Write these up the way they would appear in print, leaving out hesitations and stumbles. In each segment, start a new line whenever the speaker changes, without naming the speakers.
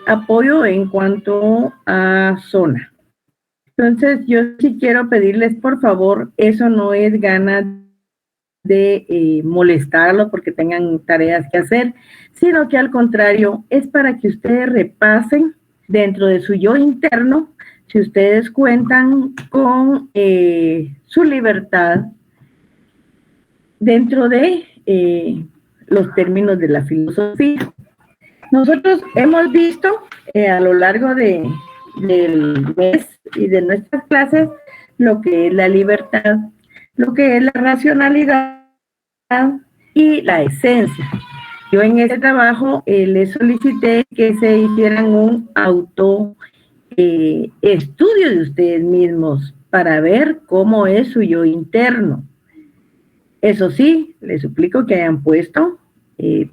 apoyo en cuanto a zona. Entonces, yo sí quiero pedirles, por favor, eso no es ganas de molestarlos porque tengan tareas que hacer, sino que al contrario, es para que ustedes repasen dentro de su yo interno, si ustedes cuentan con su libertad dentro de los términos de la filosofía. Nosotros hemos visto a lo largo del mes y de nuestras clases lo que es la libertad, lo que es la racionalidad y la esencia. Yo en ese trabajo les solicité que se hicieran un auto estudio de ustedes mismos para ver cómo es su yo interno. Eso sí, les suplico que hayan puesto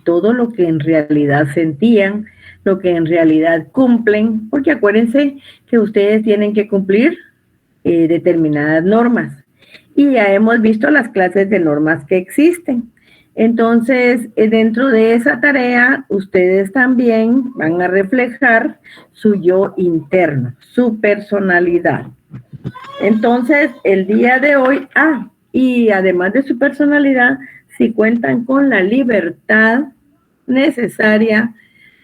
todo lo que en realidad sentían, lo que en realidad cumplen, porque acuérdense que ustedes tienen que cumplir determinadas normas. Y ya hemos visto las clases de normas que existen. Entonces, dentro de esa tarea, ustedes también van a reflejar su yo interno, su personalidad. Entonces, el día de hoy, y además de su personalidad, si cuentan con la libertad necesaria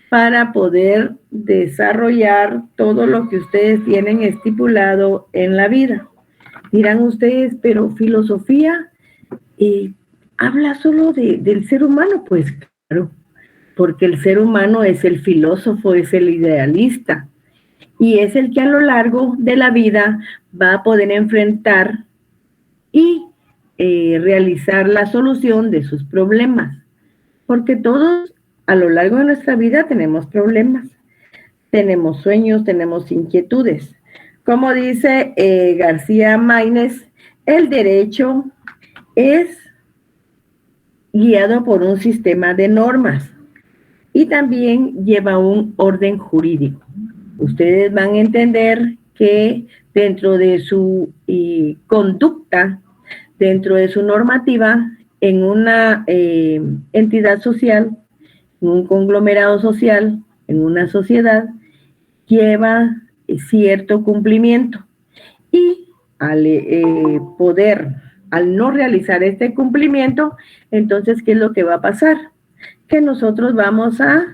para poder desarrollar todo lo que ustedes tienen estipulado en la vida. Dirán ustedes, pero filosofía habla solo del ser humano. Pues claro, porque el ser humano es el filósofo, es el idealista, y es el que a lo largo de la vida va a poder enfrentar y realizar la solución de sus problemas. Porque todos a lo largo de nuestra vida tenemos problemas, tenemos sueños, tenemos inquietudes. Como dice García Maínez, el derecho es guiado por un sistema de normas y también lleva un orden jurídico. Ustedes van a entender que dentro de su conducta, dentro de su normativa, en una entidad social, en un conglomerado social, en una sociedad, lleva cierto cumplimiento. Y al al no realizar este cumplimiento, entonces, ¿qué es lo que va a pasar? Que nosotros vamos a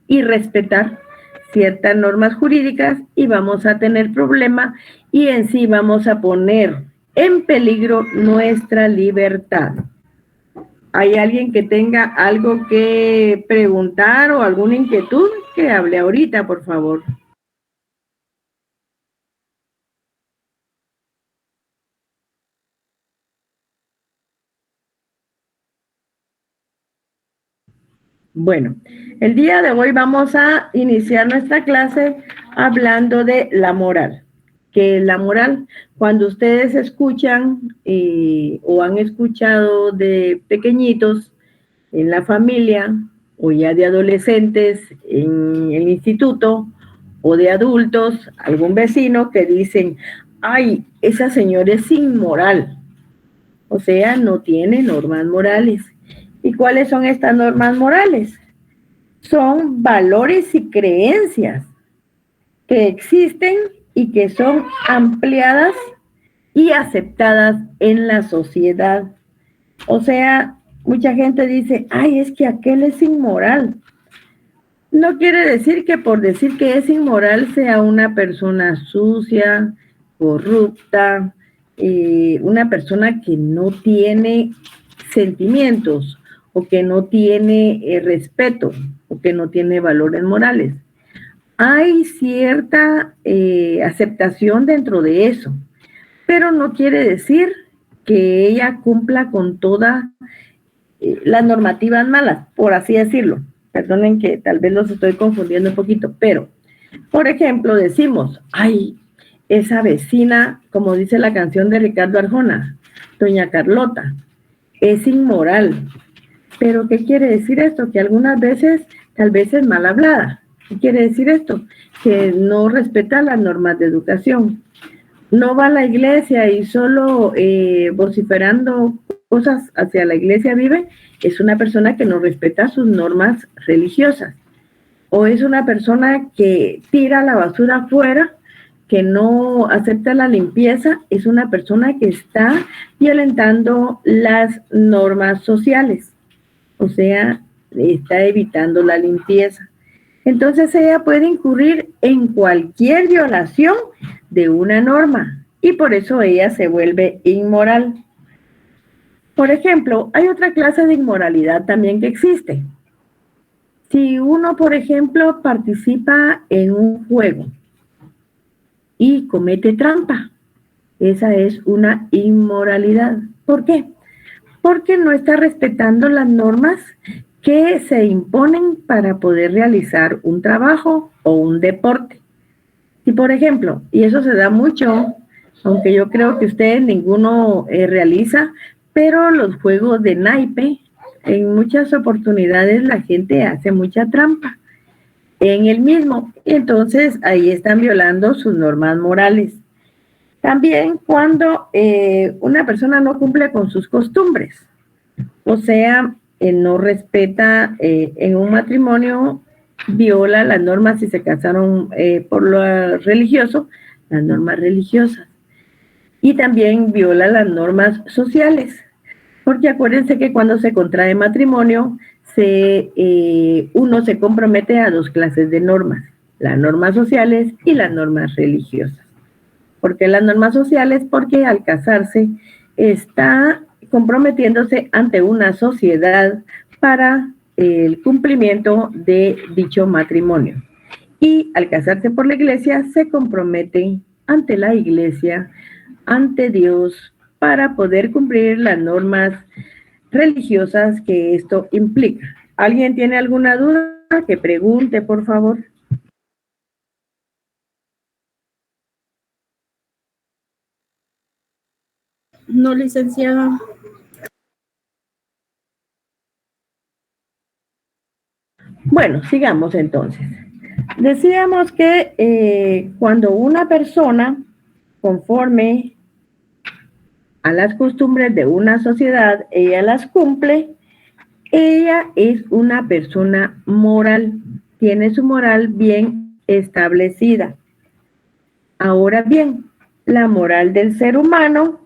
irrespetar ciertas normas jurídicas y vamos a tener problemas y en sí vamos a poner en peligro nuestra libertad. ¿Hay alguien que tenga algo que preguntar o alguna inquietud? Que hable ahorita, por favor. Bueno, el día de hoy vamos a iniciar nuestra clase hablando de la moral. ¿Qué es la moral? Cuando ustedes escuchan o han escuchado de pequeñitos en la familia o ya de adolescentes en el instituto o de adultos, algún vecino que dicen, ay, esa señora es inmoral, o sea, no tiene normas morales. ¿Y cuáles son estas normas morales? Son valores y creencias que existen y que son ampliadas y aceptadas en la sociedad. O sea, mucha gente dice, ay, es que aquel es inmoral. No quiere decir que por decir que es inmoral sea una persona sucia, corrupta, una persona que no tiene sentimientos o que no tiene respeto o que no tiene valores morales. Hay cierta aceptación dentro de eso, pero no quiere decir que ella cumpla con todas las normativas malas, por así decirlo. Perdonen que tal vez los estoy confundiendo un poquito, pero, por ejemplo, decimos, ay, esa vecina, como dice la canción de Ricardo Arjona, doña Carlota, es inmoral. Pero, ¿qué quiere decir esto? Que algunas veces, tal vez es mal hablada. ¿Qué quiere decir esto? Que no respeta las normas de educación. No va a la iglesia y solo vociferando cosas hacia la iglesia vive, es una persona que no respeta sus normas religiosas. o es una persona que tira la basura afuera, que no acepta la limpieza, es una persona que está violentando las normas sociales, o sea, está evitando la limpieza. Entonces ella puede incurrir en cualquier violación de una norma y por eso ella se vuelve inmoral. Por ejemplo, hay otra clase de inmoralidad también que existe. Si uno, por ejemplo, participa en un juego y comete trampa, esa es una inmoralidad. ¿Por qué? Porque no está respetando las normas que se imponen para poder realizar un trabajo o un deporte. Si, por ejemplo, y eso se da mucho, aunque yo creo que ustedes ninguno realiza, pero los juegos de naipe, en muchas oportunidades la gente hace mucha trampa en el mismo, y entonces ahí están violando sus normas morales. También cuando una persona no cumple con sus costumbres, o sea, no respeta en un matrimonio, viola las normas si se casaron por lo religioso, las normas religiosas, y también viola las normas sociales, porque acuérdense que cuando se contrae matrimonio, uno se compromete a dos clases de normas, las normas sociales y las normas religiosas. ¿Por qué las normas sociales? Porque al casarse está comprometiéndose ante una sociedad para el cumplimiento de dicho matrimonio. Y al casarse por la iglesia se compromete ante la iglesia, ante Dios, para poder cumplir las normas religiosas que esto implica. ¿Alguien tiene alguna duda? Que pregunte, por favor.
No, licenciada.
Bueno, sigamos entonces. Decíamos que cuando una persona, conforme a las costumbres de una sociedad, ella las cumple, ella es una persona moral, tiene su moral bien establecida. Ahora bien, la moral del ser humano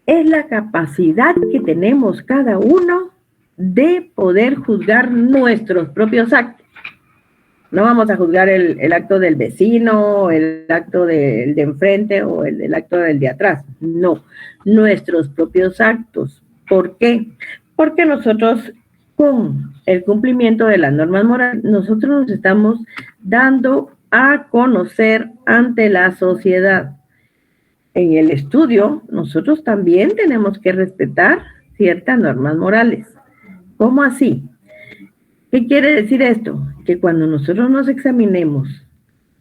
es la capacidad que tenemos cada uno de poder juzgar nuestros propios actos. No vamos a juzgar el acto del vecino, el acto del de enfrente o el acto del de atrás. No, nuestros propios actos. ¿Por qué? Porque nosotros, con el cumplimiento de las normas morales, nosotros nos estamos dando a conocer ante la sociedad. En el estudio, nosotros también tenemos que respetar ciertas normas morales. ¿Cómo así? ¿Qué quiere decir esto? Que cuando nosotros nos examinemos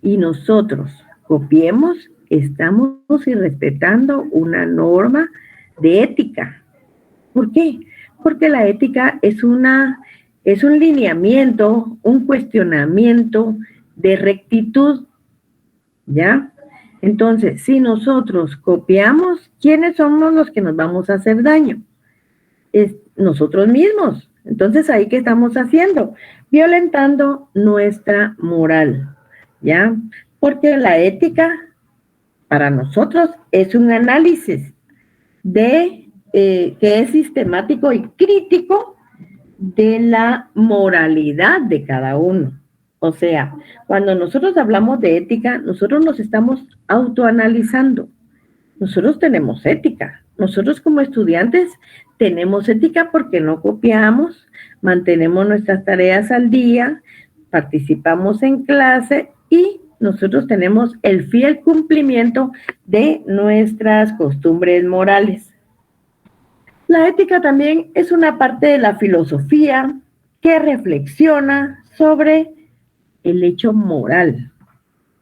y nosotros copiemos, estamos irrespetando una norma de ética. ¿Por qué? Porque la ética es un lineamiento, un cuestionamiento de rectitud, ¿ya? Entonces, si nosotros copiamos, ¿quiénes somos los que nos vamos a hacer daño? Es nosotros mismos. Entonces, ¿ahí qué estamos haciendo? Violentando nuestra moral, ¿ya? Porque la ética, para nosotros, es un análisis que es sistemático y crítico de la moralidad de cada uno. O sea, cuando nosotros hablamos de ética, nosotros nos estamos autoanalizando. Nosotros tenemos ética. Nosotros como estudiantes tenemos ética porque no copiamos, mantenemos nuestras tareas al día, participamos en clase y nosotros tenemos el fiel cumplimiento de nuestras costumbres morales. La ética también es una parte de la filosofía que reflexiona sobre el hecho moral.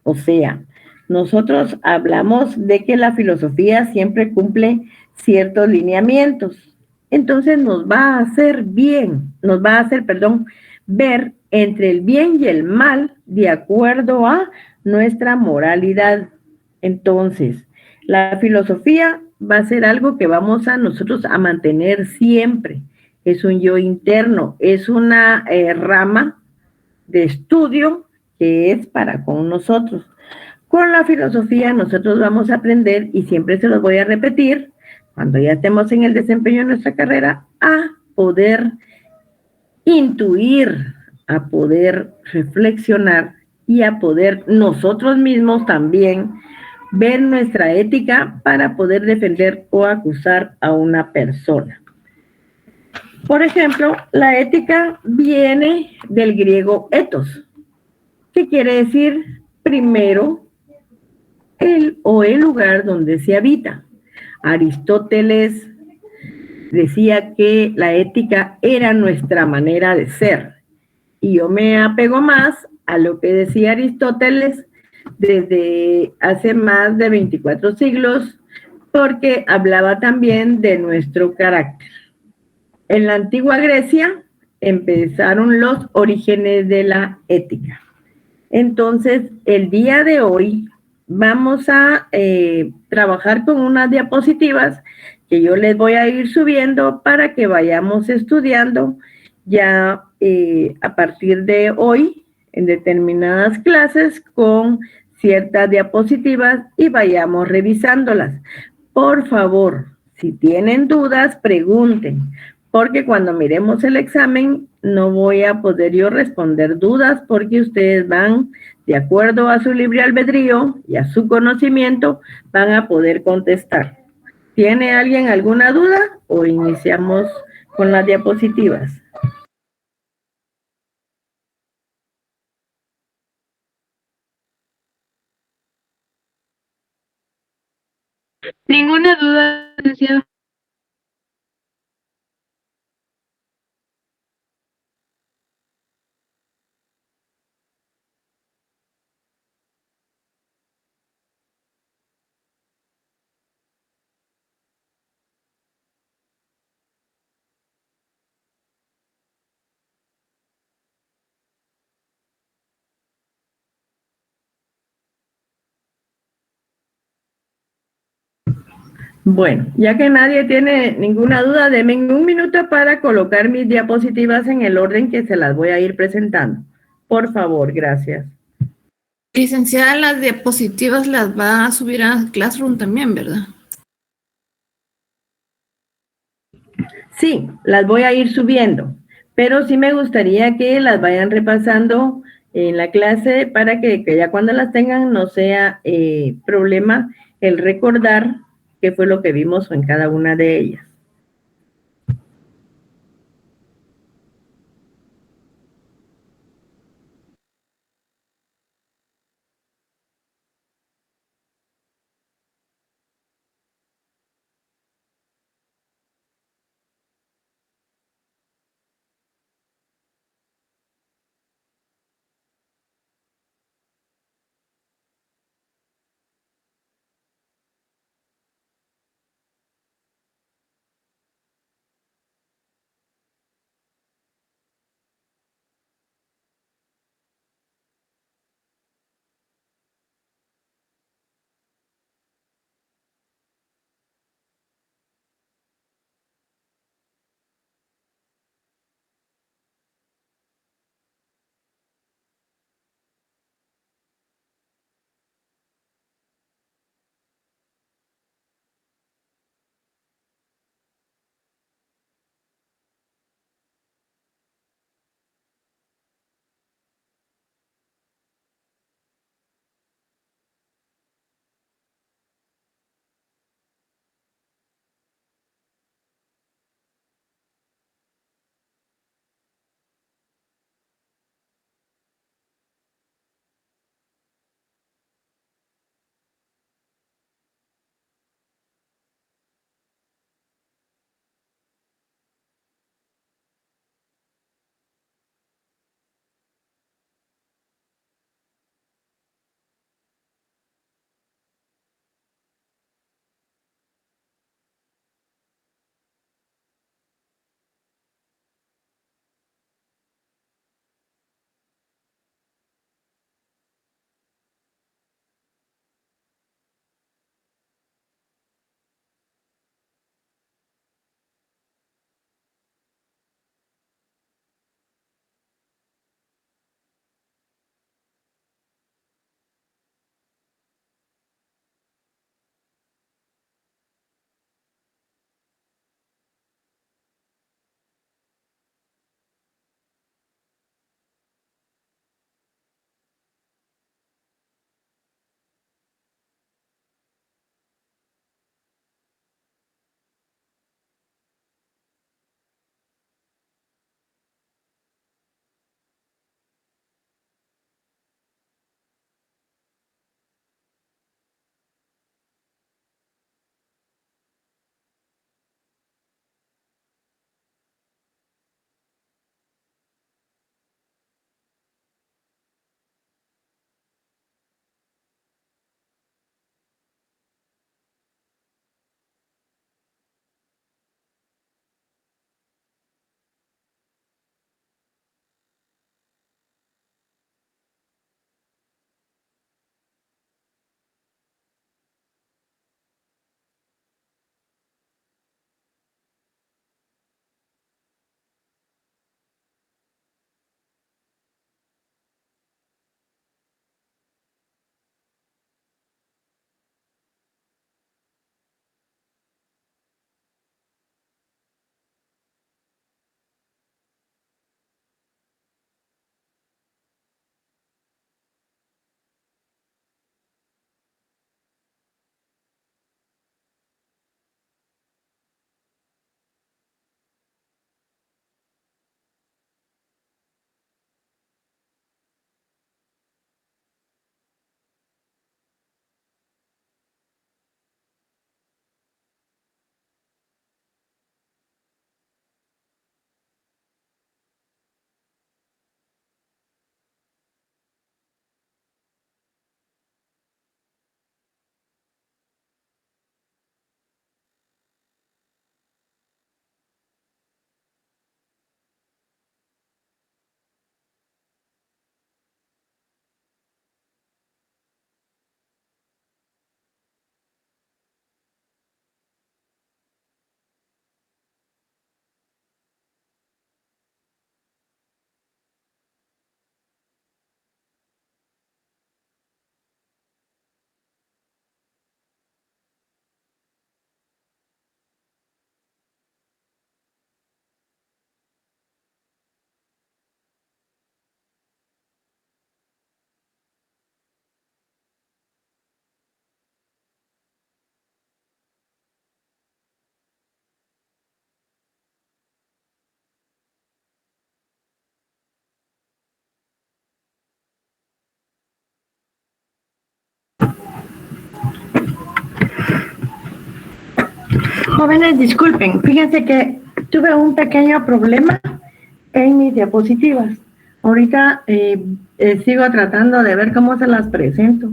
O sea, nosotros hablamos de que la filosofía siempre cumple ciertos lineamientos. Entonces nos va a hacer ver entre el bien y el mal de acuerdo a nuestra moralidad. Entonces, la filosofía va a ser algo que vamos a nosotros a mantener siempre. Es un yo interno, es una rama de estudio que es para con nosotros. Con la filosofía nosotros vamos a aprender, y siempre se los voy a repetir, cuando ya estemos en el desempeño de nuestra carrera, a poder intuir, a poder reflexionar y a poder nosotros mismos también ver nuestra ética para poder defender o acusar a una persona. Por ejemplo, la ética viene del griego ethos, que quiere decir primero el lugar donde se habita. Aristóteles decía que la ética era nuestra manera de ser. Y yo me apego más a lo que decía Aristóteles desde hace más de 24 siglos, porque hablaba también de nuestro carácter. En la antigua Grecia empezaron los orígenes de la ética. Entonces, el día de hoy vamos a trabajar con unas diapositivas que yo les voy a ir subiendo para que vayamos estudiando ya a partir de hoy en determinadas clases con ciertas diapositivas y vayamos revisándolas. Por favor, si tienen dudas, pregunten, porque cuando miremos el examen no voy a poder yo responder dudas porque ustedes van, de acuerdo a su libre albedrío y a su conocimiento, van a poder contestar. ¿Tiene alguien alguna duda o iniciamos con las diapositivas?
Ninguna duda, licenciado.
Bueno, ya que nadie tiene ninguna duda, denme un minuto para colocar mis diapositivas en el orden que se las voy a ir presentando. Por favor, gracias.
Licenciada, las diapositivas las va a subir a Classroom también, ¿verdad?
Sí, las voy a ir subiendo, pero sí me gustaría que las vayan repasando en la clase para que ya cuando las tengan no sea problema el recordar qué fue lo que vimos en cada una de ellas. Jóvenes, disculpen, fíjense que tuve un pequeño problema en mis diapositivas. Ahorita sigo tratando de ver cómo se las presento.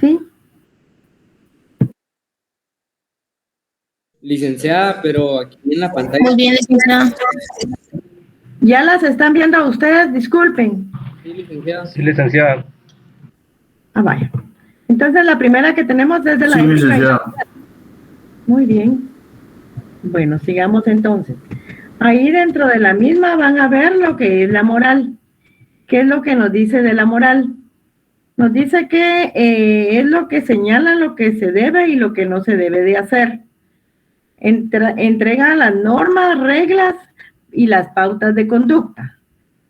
¿Sí?
Licenciada, pero aquí en la pantalla.
Muy bien, licenciada.
¿Ya las están viendo ustedes? Disculpen.
Sí, licenciada.
Sí, licenciada.
Ah, vaya. Entonces la primera que tenemos es de la
Sí,
ética.
licenciada.
Muy bien. Bueno, sigamos entonces. Ahí dentro de la misma van a ver lo que es la moral. ¿Qué es lo que nos dice de la moral? Nos dice que es lo que señala lo que se debe y lo que no se debe de hacer. Entrega las normas, reglas y las pautas de conducta.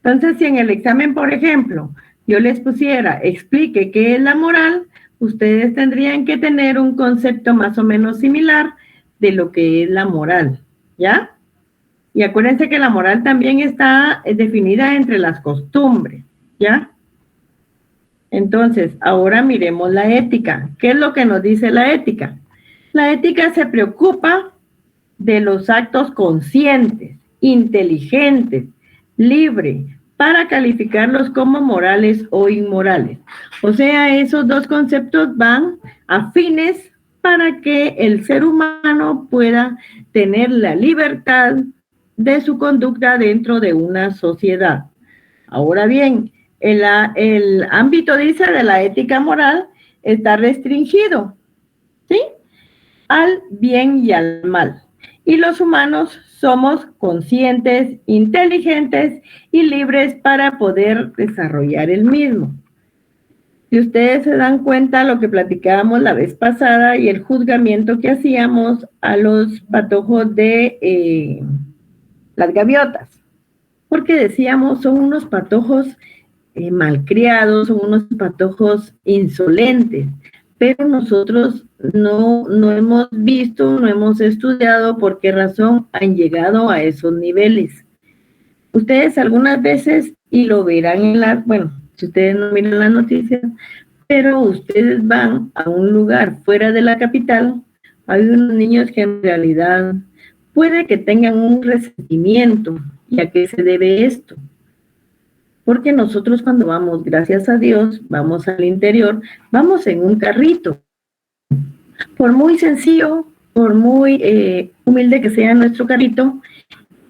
Entonces, si en el examen, por ejemplo, yo les pusiera, explique qué es la moral, ustedes tendrían que tener un concepto más o menos similar de lo que es la moral, ¿ya? Y acuérdense que la moral también está definida entre las costumbres, ¿ya? Entonces, ahora miremos la ética. ¿Qué es lo que nos dice la ética? La ética se preocupa de los actos conscientes, inteligentes, libres, para calificarlos como morales o inmorales. O sea, esos dos conceptos van afines para que el ser humano pueda tener la libertad de su conducta dentro de una sociedad. Ahora bien, el ámbito, dice, de la ética moral está restringido, ¿sí?, al bien y al mal. Y los humanos somos conscientes, inteligentes y libres para poder desarrollar el mismo. Si ustedes se dan cuenta lo que platicábamos la vez pasada y el juzgamiento que hacíamos a los patojos de las gaviotas, porque decíamos son unos patojos malcriados, son unos patojos insolentes, pero nosotros no hemos visto, no hemos estudiado por qué razón han llegado a esos niveles. Ustedes algunas veces, y lo verán en las, bueno, si ustedes no miran las noticias, pero ustedes van a un lugar fuera de la capital, hay unos niños que en realidad puede que tengan un resentimiento. ¿Y a qué se debe esto? Porque nosotros cuando vamos, gracias a Dios, vamos al interior, vamos en un carrito. Por muy sencillo, por muy humilde que sea nuestro carrito,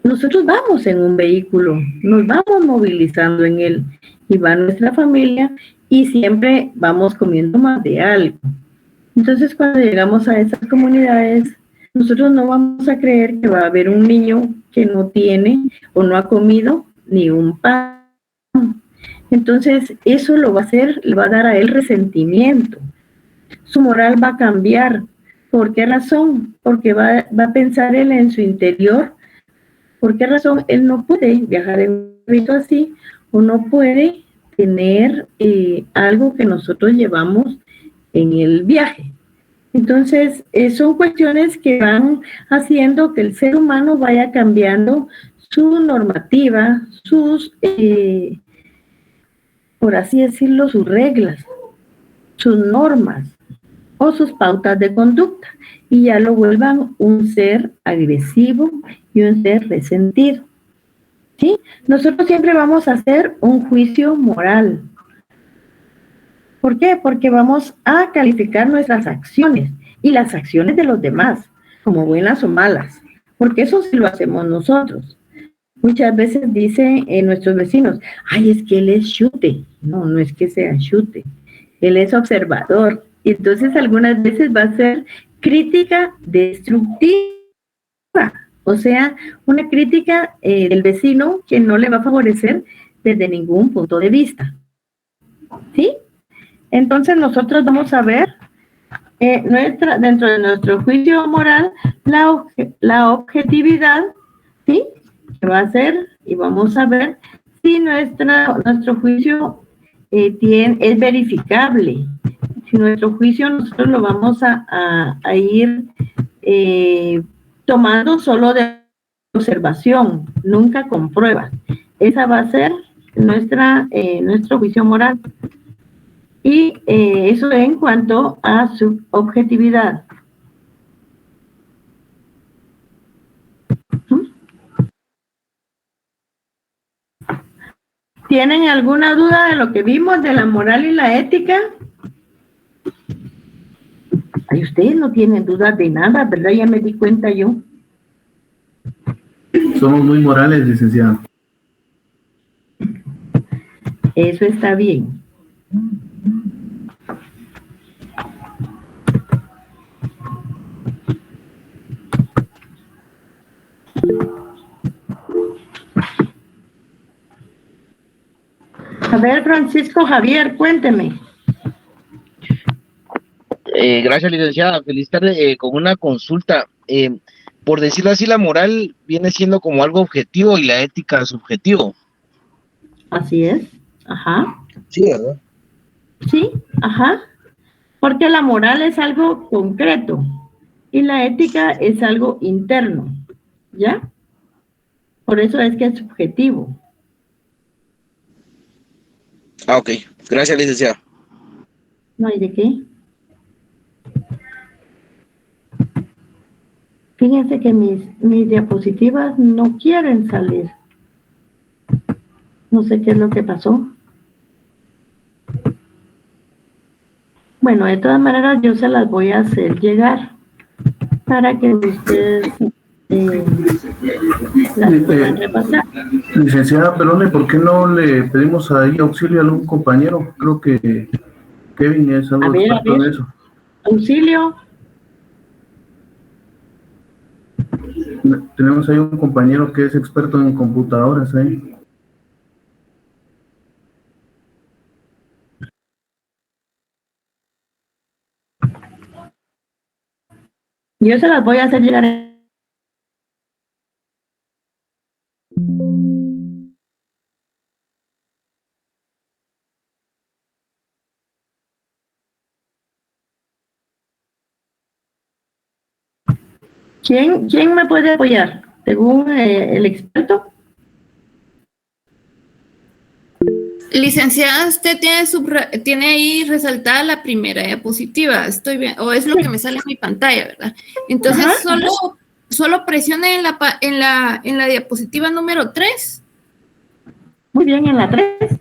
nosotros vamos en un vehículo, nos vamos movilizando en él y va nuestra familia y siempre vamos comiendo más de algo. Entonces, cuando llegamos a esas comunidades, nosotros no vamos a creer que va a haber un niño que no tiene o no ha comido ni un pan. Entonces, eso lo va a hacer, le va a dar a él resentimiento. Su moral va a cambiar. ¿Por qué razón? Porque va a pensar él en su interior. ¿Por qué razón? Él no puede viajar en un carrito así o no puede tener algo que nosotros llevamos en el viaje. Entonces, son cuestiones que van haciendo que el ser humano vaya cambiando su normativa, sus, por así decirlo, sus reglas, sus normas o sus pautas de conducta, y ya lo vuelvan un ser agresivo y un ser resentido. ¿Sí? Nosotros siempre vamos a hacer un juicio moral. ¿Por qué? Porque vamos a calificar nuestras acciones y las acciones de los demás, como buenas o malas, porque eso sí lo hacemos nosotros. Muchas veces dicen nuestros vecinos, ay, es que él es chute. No, no es que sea chute, él es observador. Y entonces algunas veces va a ser crítica destructiva, o sea, una crítica del vecino que no le va a favorecer desde ningún punto de vista. ¿Sí? Entonces nosotros vamos a ver dentro de nuestro juicio moral la objetividad, ¿sí?, que va a ser, y vamos a ver si nuestro juicio es verificable. Si nuestro juicio nosotros lo vamos a ir tomando solo de observación, nunca con pruebas. Esa va a ser nuestro juicio moral. Y eso en cuanto a su objetividad. ¿Tienen alguna duda de lo que vimos de la moral y la ética? Ay, ustedes no tienen dudas de nada, ¿verdad? Ya me di cuenta yo.
Somos muy morales, licenciada.
Eso está bien. A ver, Francisco Javier, cuénteme.
Gracias, licenciada. Feliz tarde. Con una consulta. Por decirlo así, la moral viene siendo como algo objetivo y la ética subjetivo.
Así es. Ajá.
Sí, ¿verdad?
Sí, ajá. Porque la moral es algo concreto y la ética es algo interno. ¿Ya? Por eso es que es subjetivo.
Ah, ok. Gracias, licenciada.
No hay de qué. Fíjense que mis diapositivas no quieren salir. No sé qué es lo que pasó. Bueno, de todas maneras yo se las voy a hacer llegar para que ustedes las puedan repasar.
Licenciada Pelone, ¿por qué no le pedimos ahí auxilio a algún compañero? Creo que Kevin es algo experto en eso.
Auxilio.
Tenemos ahí un compañero que es experto en computadoras ahí.
Yo se las voy a hacer llegar. ¿Quién me puede apoyar? Según el experto.
Licenciada, usted tiene ahí resaltada la primera diapositiva, estoy bien, o es lo que me sale en mi pantalla, ¿verdad? Entonces,
Ajá.
solo presione en la diapositiva número 3.
Muy bien, en la 3.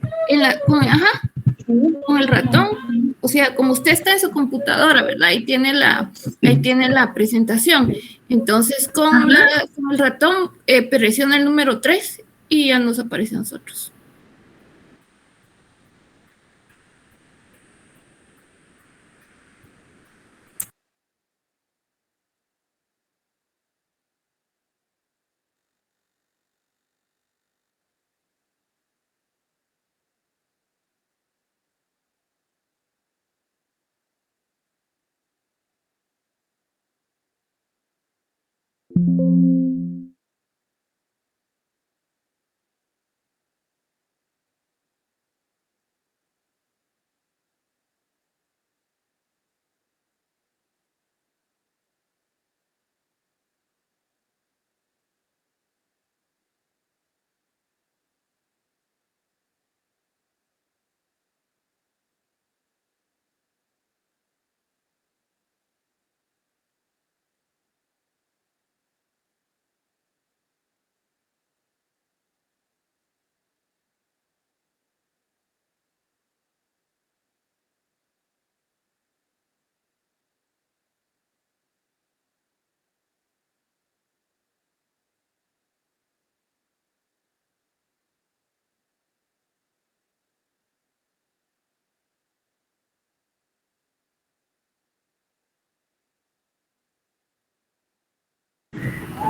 Con el ratón, o sea, como usted está en su computadora, ¿verdad? Ahí tiene la presentación. Entonces, con el ratón, presiona el número 3 y ya nos aparece a nosotros.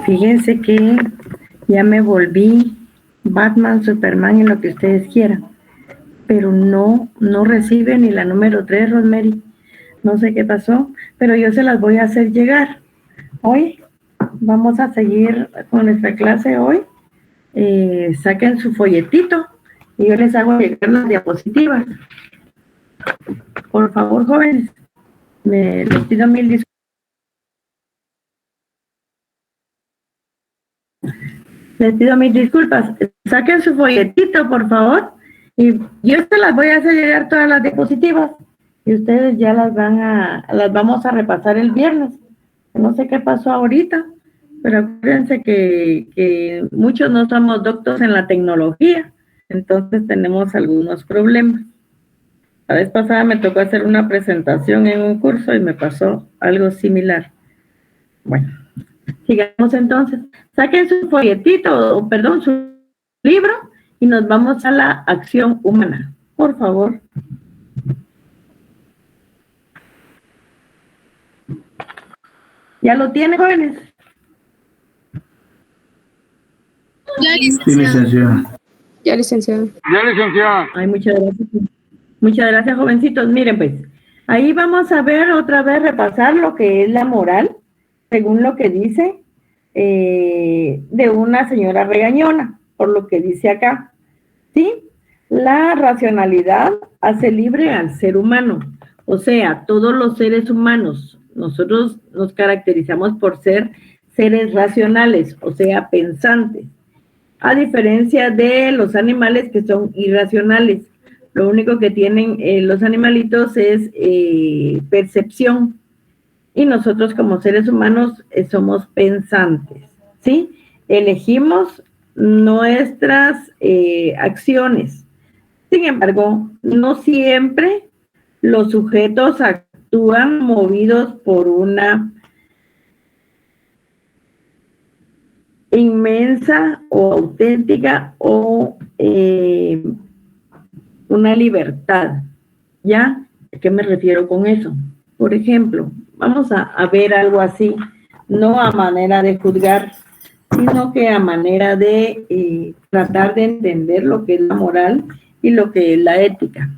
Fíjense que ya me volví Batman, Superman y lo que ustedes quieran, pero no recibe ni la número 3, Rosemary. No sé qué pasó, pero yo se las voy a hacer llegar. Hoy vamos a seguir con nuestra clase hoy. Saquen su folletito y yo les hago llegar las diapositivas. Por favor, jóvenes, les pido mil disculpas. Les pido mis disculpas. Saquen su folletito, por favor, y yo se las voy a hacer llegar todas las diapositivas y ustedes ya las vamos a repasar el viernes. No sé qué pasó ahorita, pero acuérdense que muchos no somos doctos en la tecnología, entonces tenemos algunos problemas. La vez pasada me tocó hacer una presentación en un curso y me pasó algo similar. Bueno, sigamos entonces. Saquen su folletito, o perdón, su libro y nos vamos a la acción humana. Por favor. ¿Ya lo tienen, jóvenes?
Sí, licenciada.
Ya, licenciado.
Ay, muchas gracias. Muchas gracias, jovencitos. Miren, pues, ahí vamos a ver otra vez, repasar lo que es la moral, según lo que dice de una señora regañona, por lo que dice acá. ¿Sí? La racionalidad hace libre al ser humano. O sea, todos los seres humanos, nosotros nos caracterizamos por ser seres racionales, o sea, pensantes, a diferencia de los animales que son irracionales. Lo único que tienen los animalitos es percepción, y nosotros como seres humanos somos pensantes, ¿sí? Elegimos nuestras acciones. Sin embargo, no siempre los sujetos actúan movidos por una inmensa o auténtica o una libertad. ¿Ya? ¿A qué me refiero con eso? Por ejemplo, vamos a ver algo así, no a manera de juzgar, sino que a manera de tratar de entender lo que es la moral y lo que es la ética.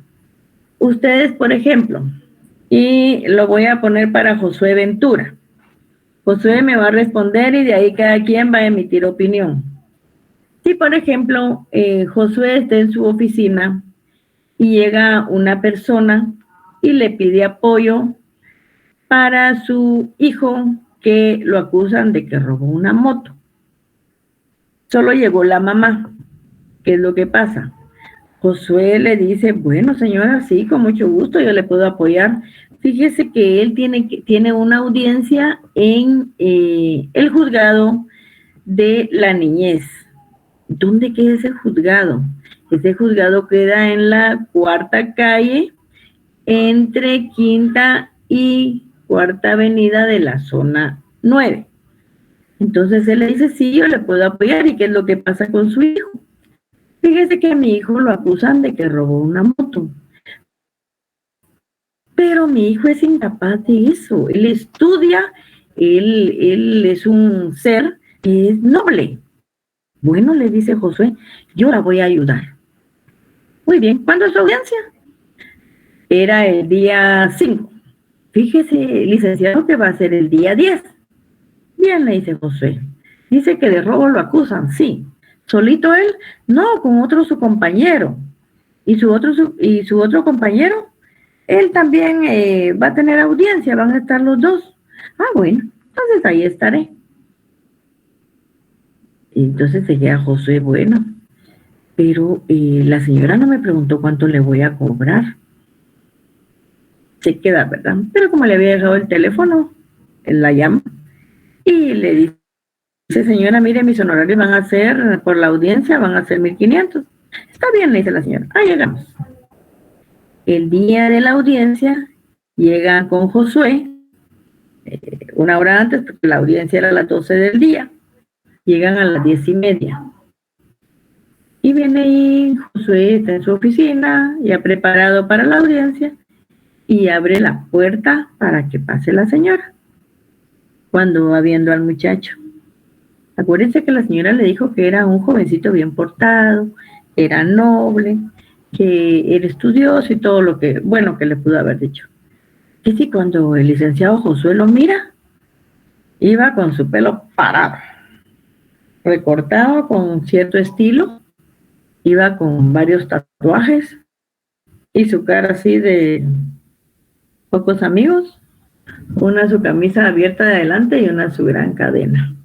Ustedes, por ejemplo, y lo voy a poner para Josué Ventura. Josué me va a responder y de ahí cada quien va a emitir opinión. Si, por ejemplo, Josué está en su oficina y llega una persona y le pide apoyo para su hijo que lo acusan de que robó una moto. Solo llegó la mamá. ¿Qué es lo que pasa? Josué le dice, bueno, señora, sí, con mucho gusto, yo le puedo apoyar. Fíjese que él tiene una audiencia en el juzgado de la niñez. ¿Dónde queda ese juzgado? Ese juzgado queda en la 4ª calle, entre 5ª y 4ª avenida de la zona 9. Entonces él le dice, sí, yo le puedo apoyar. ¿Y qué es lo que pasa con su hijo? Fíjese que a mi hijo lo acusan de que robó una moto. Pero mi hijo es incapaz de eso. Él estudia, él es un ser que es noble. Bueno, le dice Josué, yo la voy a ayudar. Muy bien, ¿cuándo es su audiencia? Era el día 5. Fíjese, licenciado, que va a ser el día 10. Bien, le dice Josué. Dice que de robo lo acusan, sí. ¿Solito él? No, con otro su compañero. ¿Y su otro compañero? Él también va a tener audiencia, van a estar los dos. Ah, bueno, entonces ahí estaré. Y entonces se queda Josué, bueno, pero la señora no me preguntó cuánto le voy a cobrar. Se queda, ¿verdad? Pero como le había dejado el teléfono, él la llama y le dice, señora, mire, mis honorarios van a ser, por la audiencia, van a ser 1,500. Está bien, le dice la señora. Ah, llegamos. El día de la audiencia, llegan con Josué, una hora antes, porque la audiencia era a las 12 del día. Llegan a las 10:30. Y viene ahí, Josué está en su oficina, ya preparado para la audiencia, y abre la puerta para que pase la señora. Cuando va viendo al muchacho. Acuérdense que la señora le dijo que era un jovencito bien portado, era noble, que era estudioso y todo lo que, bueno, que le pudo haber dicho. Y sí, cuando el licenciado Josué lo mira, iba con su pelo parado, recortado con cierto estilo, iba con varios tatuajes y su cara así de pocos amigos, una su camisa abierta de adelante y una su gran cadena.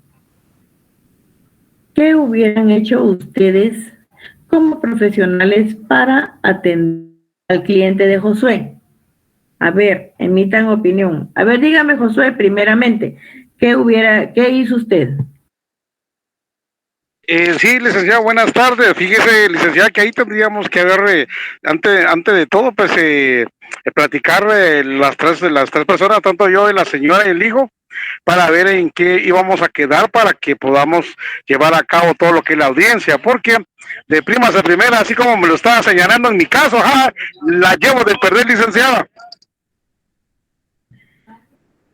¿Qué hubieran hecho ustedes como profesionales para atender al cliente de Josué? A ver, emitan opinión. A ver, dígame, Josué, primeramente, ¿qué hizo usted?
Sí, licenciada, buenas tardes. Fíjese, licenciada, que ahí tendríamos que ver, antes de todo, pues, platicar las tres personas, tanto yo y la señora y el hijo, para ver en qué íbamos a quedar para que podamos llevar a cabo todo lo que es la audiencia, porque de primas a primera, así como me lo estaba señalando en mi caso, la llevo de perder, licenciada.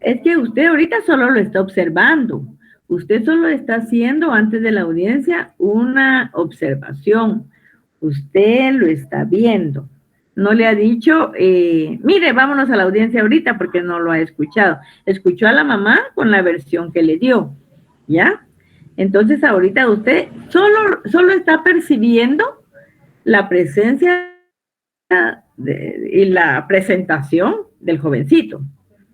Es que usted ahorita solo lo está observando. Usted solo está haciendo antes de la audiencia una observación. Usted lo está viendo. No le ha dicho, mire, vámonos a la audiencia ahorita porque no lo ha escuchado. Escuchó a la mamá con la versión que le dio, ¿ya? Entonces ahorita usted solo está percibiendo la presencia y la presentación del jovencito.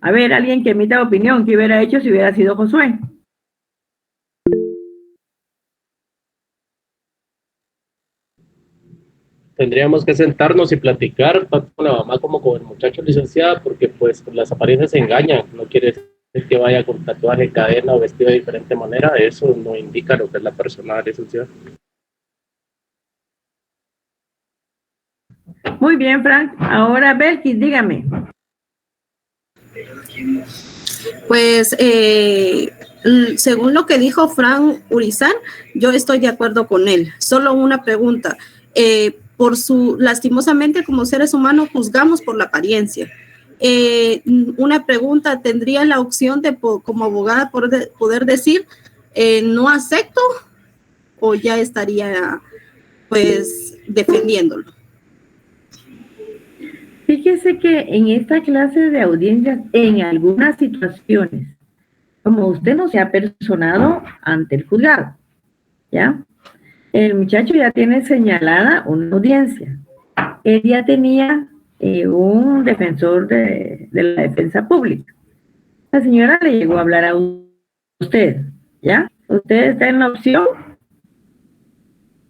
A ver, alguien que emita opinión, ¿qué hubiera hecho si hubiera sido Josué?
Tendríamos que sentarnos y platicar tanto con la mamá como con el muchacho, licenciada, porque pues las apariencias engañan. No quiere decir que vaya con tatuaje, cadena o vestido de diferente manera. Eso no indica lo que es la persona, licenciada.
Muy bien, Frank. Ahora, Belkis, dígame.
Pues según lo que dijo Frank Urizar, yo estoy de acuerdo con él. Solo una pregunta. Lastimosamente, como seres humanos, juzgamos por la apariencia. Una pregunta, ¿tendría la opción de, como abogada, poder decir no acepto, o ya estaría pues defendiéndolo?
Fíjese que en esta clase de audiencias, en algunas situaciones, como usted no se ha personado ante el juzgado, ¿ya? El muchacho ya tiene señalada una audiencia. Él ya tenía un defensor de la defensa pública. La señora le llegó a hablar a usted, ¿ya? Usted está en la opción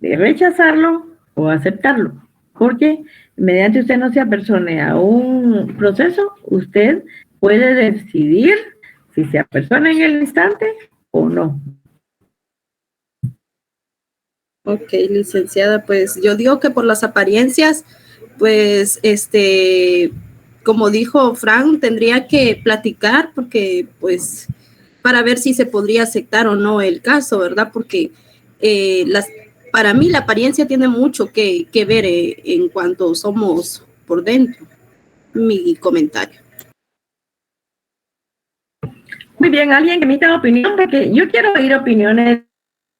de rechazarlo o aceptarlo, porque mediante usted no se apersone a un proceso, usted puede decidir si se apersona en el instante o no.
Ok, licenciada, pues yo digo que por las apariencias, pues como dijo Frank, tendría que platicar porque pues para ver si se podría aceptar o no el caso, ¿verdad? Porque para mí la apariencia tiene mucho que ver en cuanto somos por dentro. Mi comentario.
Muy bien, alguien que emita opinión, porque yo quiero oír opiniones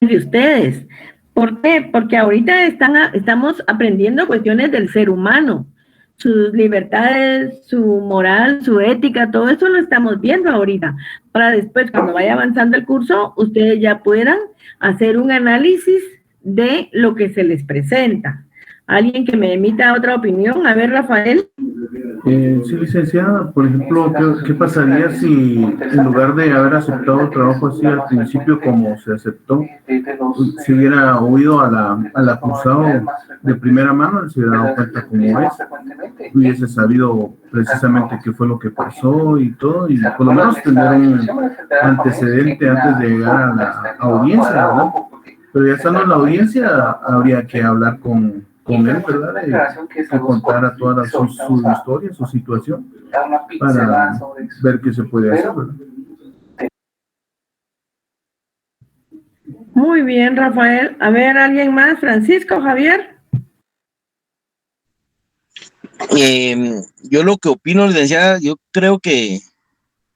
de ustedes. ¿Por qué? Porque ahorita estamos aprendiendo cuestiones del ser humano, sus libertades, su moral, su ética, todo eso lo estamos viendo ahorita, para después, cuando vaya avanzando el curso, ustedes ya puedan hacer un análisis de lo que se les presenta. ¿Alguien que me emita otra opinión? A ver, Rafael.
Sí, licenciada, por ejemplo, ¿qué pasaría si en lugar de haber aceptado el trabajo así al principio como se aceptó, si hubiera oído al acusado de primera mano, se hubiera dado cuenta cómo es, hubiese sabido precisamente qué fue lo que pasó y todo, y por lo menos tener un antecedente antes de llegar a la audiencia, ¿verdad? Pero ya estando en la audiencia, habría que hablar con él, ¿verdad? Que contara toda su historia, su situación, para ver qué se puede hacer, ¿verdad?
Muy bien, Rafael. A ver, ¿alguien más? Francisco, Javier.
Yo lo que opino, licenciada, yo creo que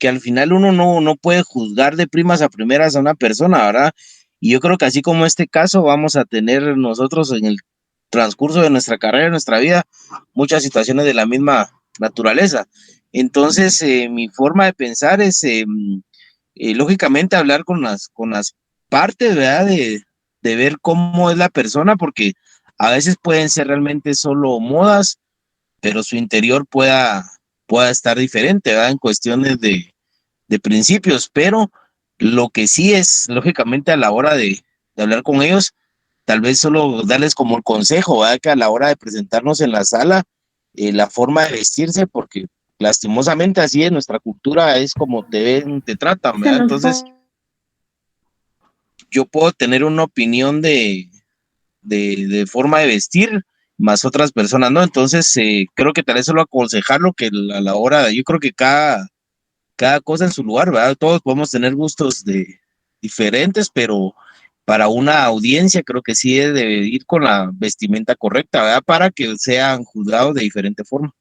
al final uno no puede juzgar de primas a primeras a una persona, ¿verdad? Y yo creo que así como este caso, vamos a tener nosotros en el transcurso de nuestra carrera, de nuestra vida, muchas situaciones de la misma naturaleza. Entonces, mi forma de pensar es, lógicamente, hablar con las partes, ¿verdad? De ver cómo es la persona, porque a veces pueden ser realmente solo modas, pero su interior pueda estar diferente, ¿verdad? En cuestiones de principios, pero lo que sí es, lógicamente, a la hora de hablar con ellos, tal vez solo darles como el consejo, ¿verdad? Que a la hora de presentarnos en la sala, la forma de vestirse, porque lastimosamente así en nuestra cultura es como te ven, te tratan, ¿verdad? Entonces, yo puedo tener una opinión de forma de vestir, más otras personas, ¿no? Entonces, creo que tal vez solo aconsejarlo que a la hora, yo creo que cada cosa en su lugar, ¿verdad? Todos podemos tener gustos diferentes, pero para una audiencia creo que sí debe ir con la vestimenta correcta, ¿verdad? Para que sean juzgados de diferente forma.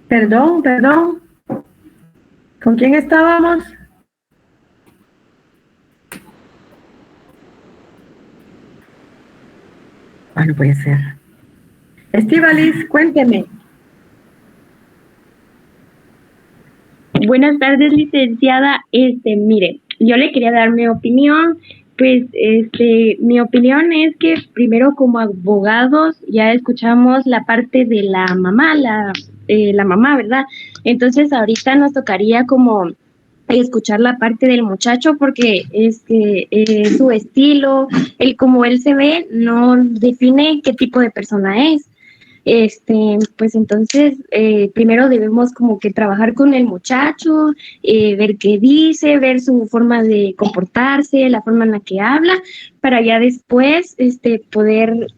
Perdón. ¿Con quién estábamos? No puede ser. Estíbaliz, cuénteme.
Buenas tardes, licenciada. Mire, yo le quería dar mi opinión. Pues, mi opinión es que primero como abogados ya escuchamos la parte de la mamá, la mamá, ¿verdad? Entonces ahorita nos tocaría como escuchar la parte del muchacho porque su estilo, el como él se ve, no define qué tipo de persona es. Pues entonces primero debemos como que trabajar con el muchacho, ver qué dice, ver su forma de comportarse, la forma en la que habla, para ya después poder,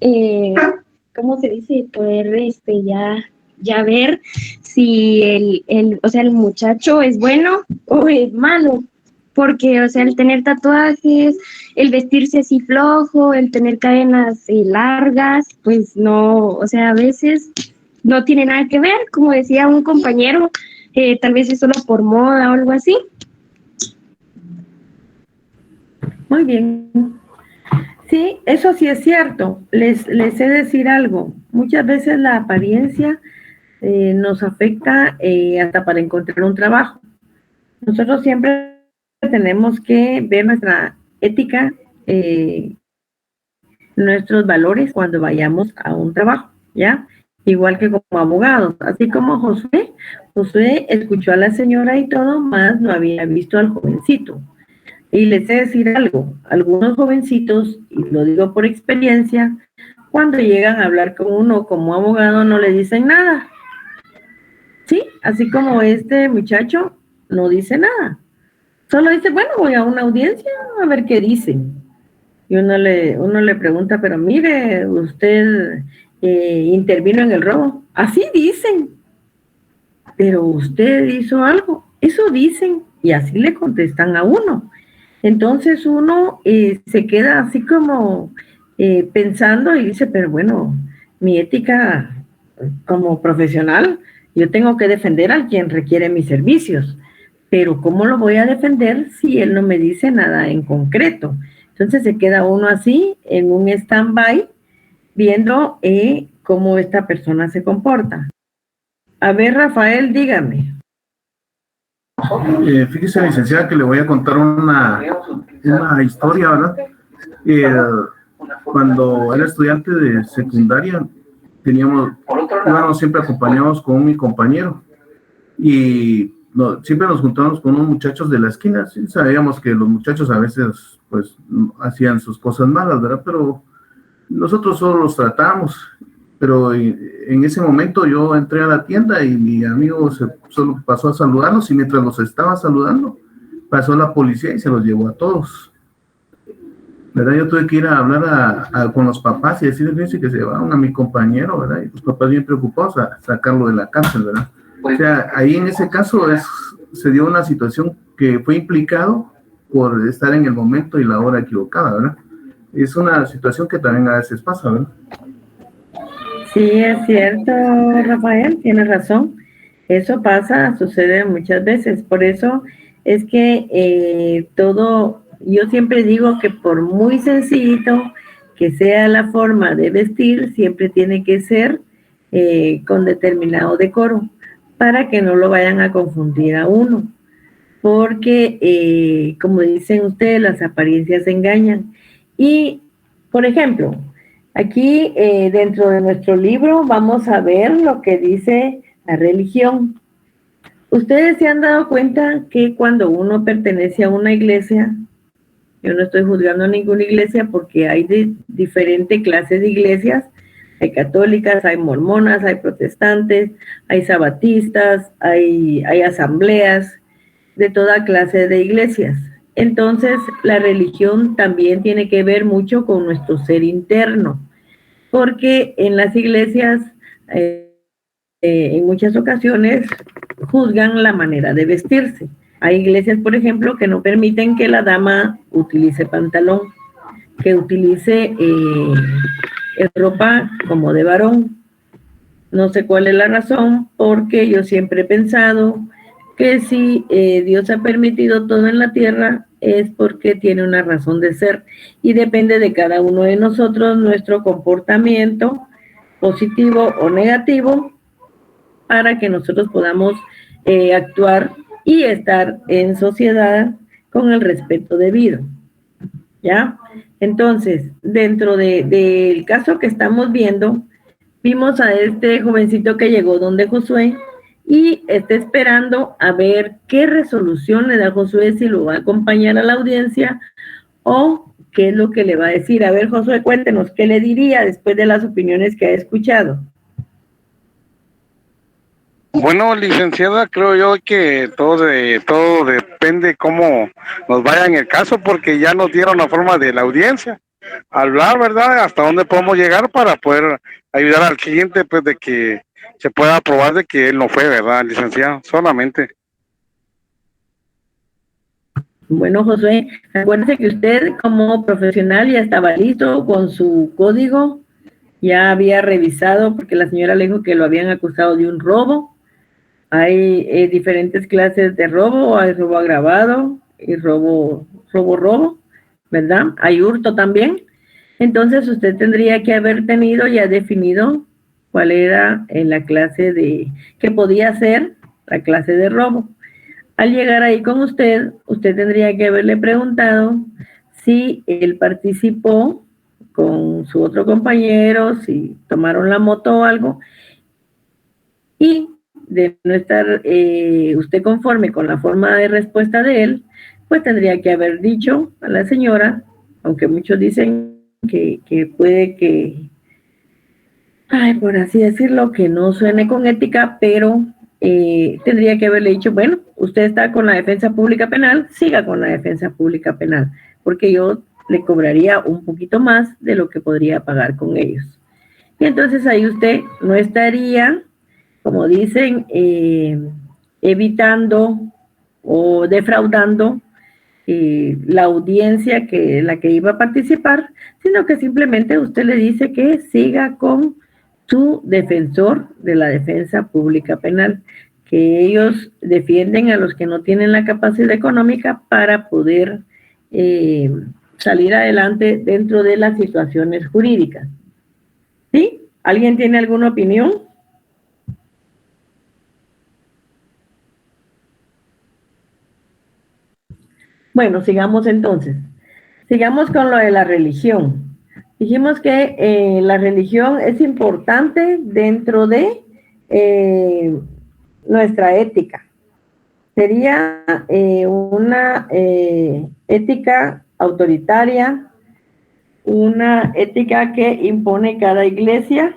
¿cómo se dice? Poder ya ver si el muchacho es bueno o es malo. Porque, o sea, el tener tatuajes, el vestirse así flojo, el tener cadenas largas, pues no, o sea, a veces no tiene nada que ver, como decía un compañero, tal vez es solo por moda o algo así.
Muy bien. Sí, eso sí es cierto. Les he de decir algo. Muchas veces la apariencia nos afecta hasta para encontrar un trabajo. Nosotros siempre tenemos que ver nuestra ética, nuestros valores cuando vayamos a un trabajo, ¿ya? Igual que como abogados, así como Josué escuchó a la señora y todo, más no había visto al jovencito. Y les he de decir algo, algunos jovencitos, y lo digo por experiencia, cuando llegan a hablar con uno como abogado no le dicen nada. Sí, así como este muchacho no dice nada. Solo dice, bueno, voy a una audiencia a ver qué dicen. Y uno le pregunta, pero mire, usted intervino en el robo. Así dicen. Pero usted hizo algo. Eso dicen. Y así le contestan a uno. Entonces uno se queda así como pensando y dice, pero bueno, mi ética como profesional, yo tengo que defender a quien requiere mis servicios. Pero ¿cómo lo voy a defender si él no me dice nada en concreto? Entonces se queda uno así, en un stand-by, viendo cómo esta persona se comporta. A ver, Rafael, dígame.
Fíjese, licenciada, que le voy a contar una historia, ¿verdad? Cuando era estudiante de secundaria, íbamos siempre acompañados con mi compañero y siempre nos juntábamos con unos muchachos de la esquina. Sí, sabíamos que los muchachos a veces pues hacían sus cosas malas, ¿verdad? Pero nosotros solo los tratábamos. Pero en ese momento yo entré a la tienda y mi amigo solo pasó a saludarnos, y mientras los estaba saludando pasó la policía y se los llevó a todos, ¿verdad? Yo tuve que ir a hablar con los papás y decirles que se llevaron a mi compañero, ¿verdad? Y los papás bien preocupados a sacarlo de la cárcel, ¿verdad? O sea, ahí en ese caso se dio una situación que fue implicado por estar en el momento y la hora equivocada, ¿verdad? Es una situación que también a veces pasa, ¿verdad?
Sí, es cierto, Rafael, tienes razón. Eso pasa, sucede muchas veces. Por eso es que yo siempre digo que por muy sencillito que sea la forma de vestir, siempre tiene que ser con determinado decoro, para que no lo vayan a confundir a uno. Porque, como dicen ustedes, las apariencias engañan. Y, por ejemplo, aquí dentro de nuestro libro vamos a ver lo que dice la religión. Ustedes se han dado cuenta que cuando uno pertenece a una iglesia, yo no estoy juzgando a ninguna iglesia porque hay de diferentes clases de iglesias, hay católicas, hay mormonas, hay protestantes, hay sabatistas, hay asambleas, de toda clase de iglesias. Entonces, la religión también tiene que ver mucho con nuestro ser interno, porque en las iglesias, en muchas ocasiones, juzgan la manera de vestirse. Hay iglesias, por ejemplo, que no permiten que la dama utilice pantalón, que utilice ropa como de varón. No sé cuál es la razón, porque yo siempre he pensado que si Dios ha permitido todo en la tierra es porque tiene una razón de ser y depende de cada uno de nosotros nuestro comportamiento positivo o negativo para que nosotros podamos actuar y estar en sociedad con el respeto debido. ¿Ya? Entonces, dentro del caso que estamos viendo, vimos a este jovencito que llegó donde Josué y está esperando a ver qué resolución le da Josué, si lo va a acompañar a la audiencia o qué es lo que le va a decir. A ver, Josué, cuéntenos, ¿qué le diría después de las opiniones que ha escuchado?
Bueno, licenciada, creo yo que todo depende cómo nos vaya en el caso, porque ya nos dieron la forma de la audiencia. Hablar, ¿verdad? Hasta dónde podemos llegar para poder ayudar al cliente, pues, de que se pueda probar de que él no fue, ¿verdad, licenciada? Solamente.
Bueno, Josué, acuérdese que usted como profesional ya estaba listo con su código, ya había revisado porque la señora le dijo que lo habían acusado de un robo. Hay diferentes clases de robo, hay robo agravado y robo, ¿verdad? Hay hurto también. Entonces usted tendría que haber tenido ya definido cuál era la clase de, que podía ser la clase de robo. Al llegar ahí con usted tendría que haberle preguntado si él participó con su otro compañero, si tomaron la moto o algo, y de no estar usted conforme con la forma de respuesta de él, pues tendría que haber dicho a la señora, aunque muchos dicen que puede que, por así decirlo, que no suene con ética, pero tendría que haberle dicho, bueno, usted está con la defensa pública penal, siga con la defensa pública penal, porque yo le cobraría un poquito más de lo que podría pagar con ellos. Y entonces ahí usted no estaría, como dicen, evitando o defraudando la audiencia la que iba a participar, sino que simplemente usted le dice que siga con su defensor de la defensa pública penal, que ellos defienden a los que no tienen la capacidad económica para poder salir adelante dentro de las situaciones jurídicas. ¿Sí? ¿Alguien tiene alguna opinión? Bueno, sigamos entonces. Sigamos con lo de la religión. Dijimos que la religión es importante dentro de nuestra ética. Sería una ética autoritaria, una ética que impone cada iglesia,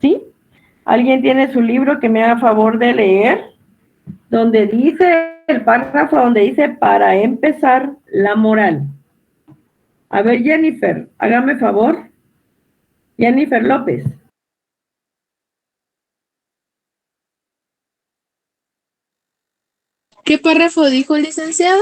¿sí? ¿Alguien tiene su libro que me haga favor de leer? Donde dice, el párrafo donde dice, para empezar, la moral. A ver, Jennifer, hágame favor. Jennifer López.
¿Qué párrafo dijo, licenciado?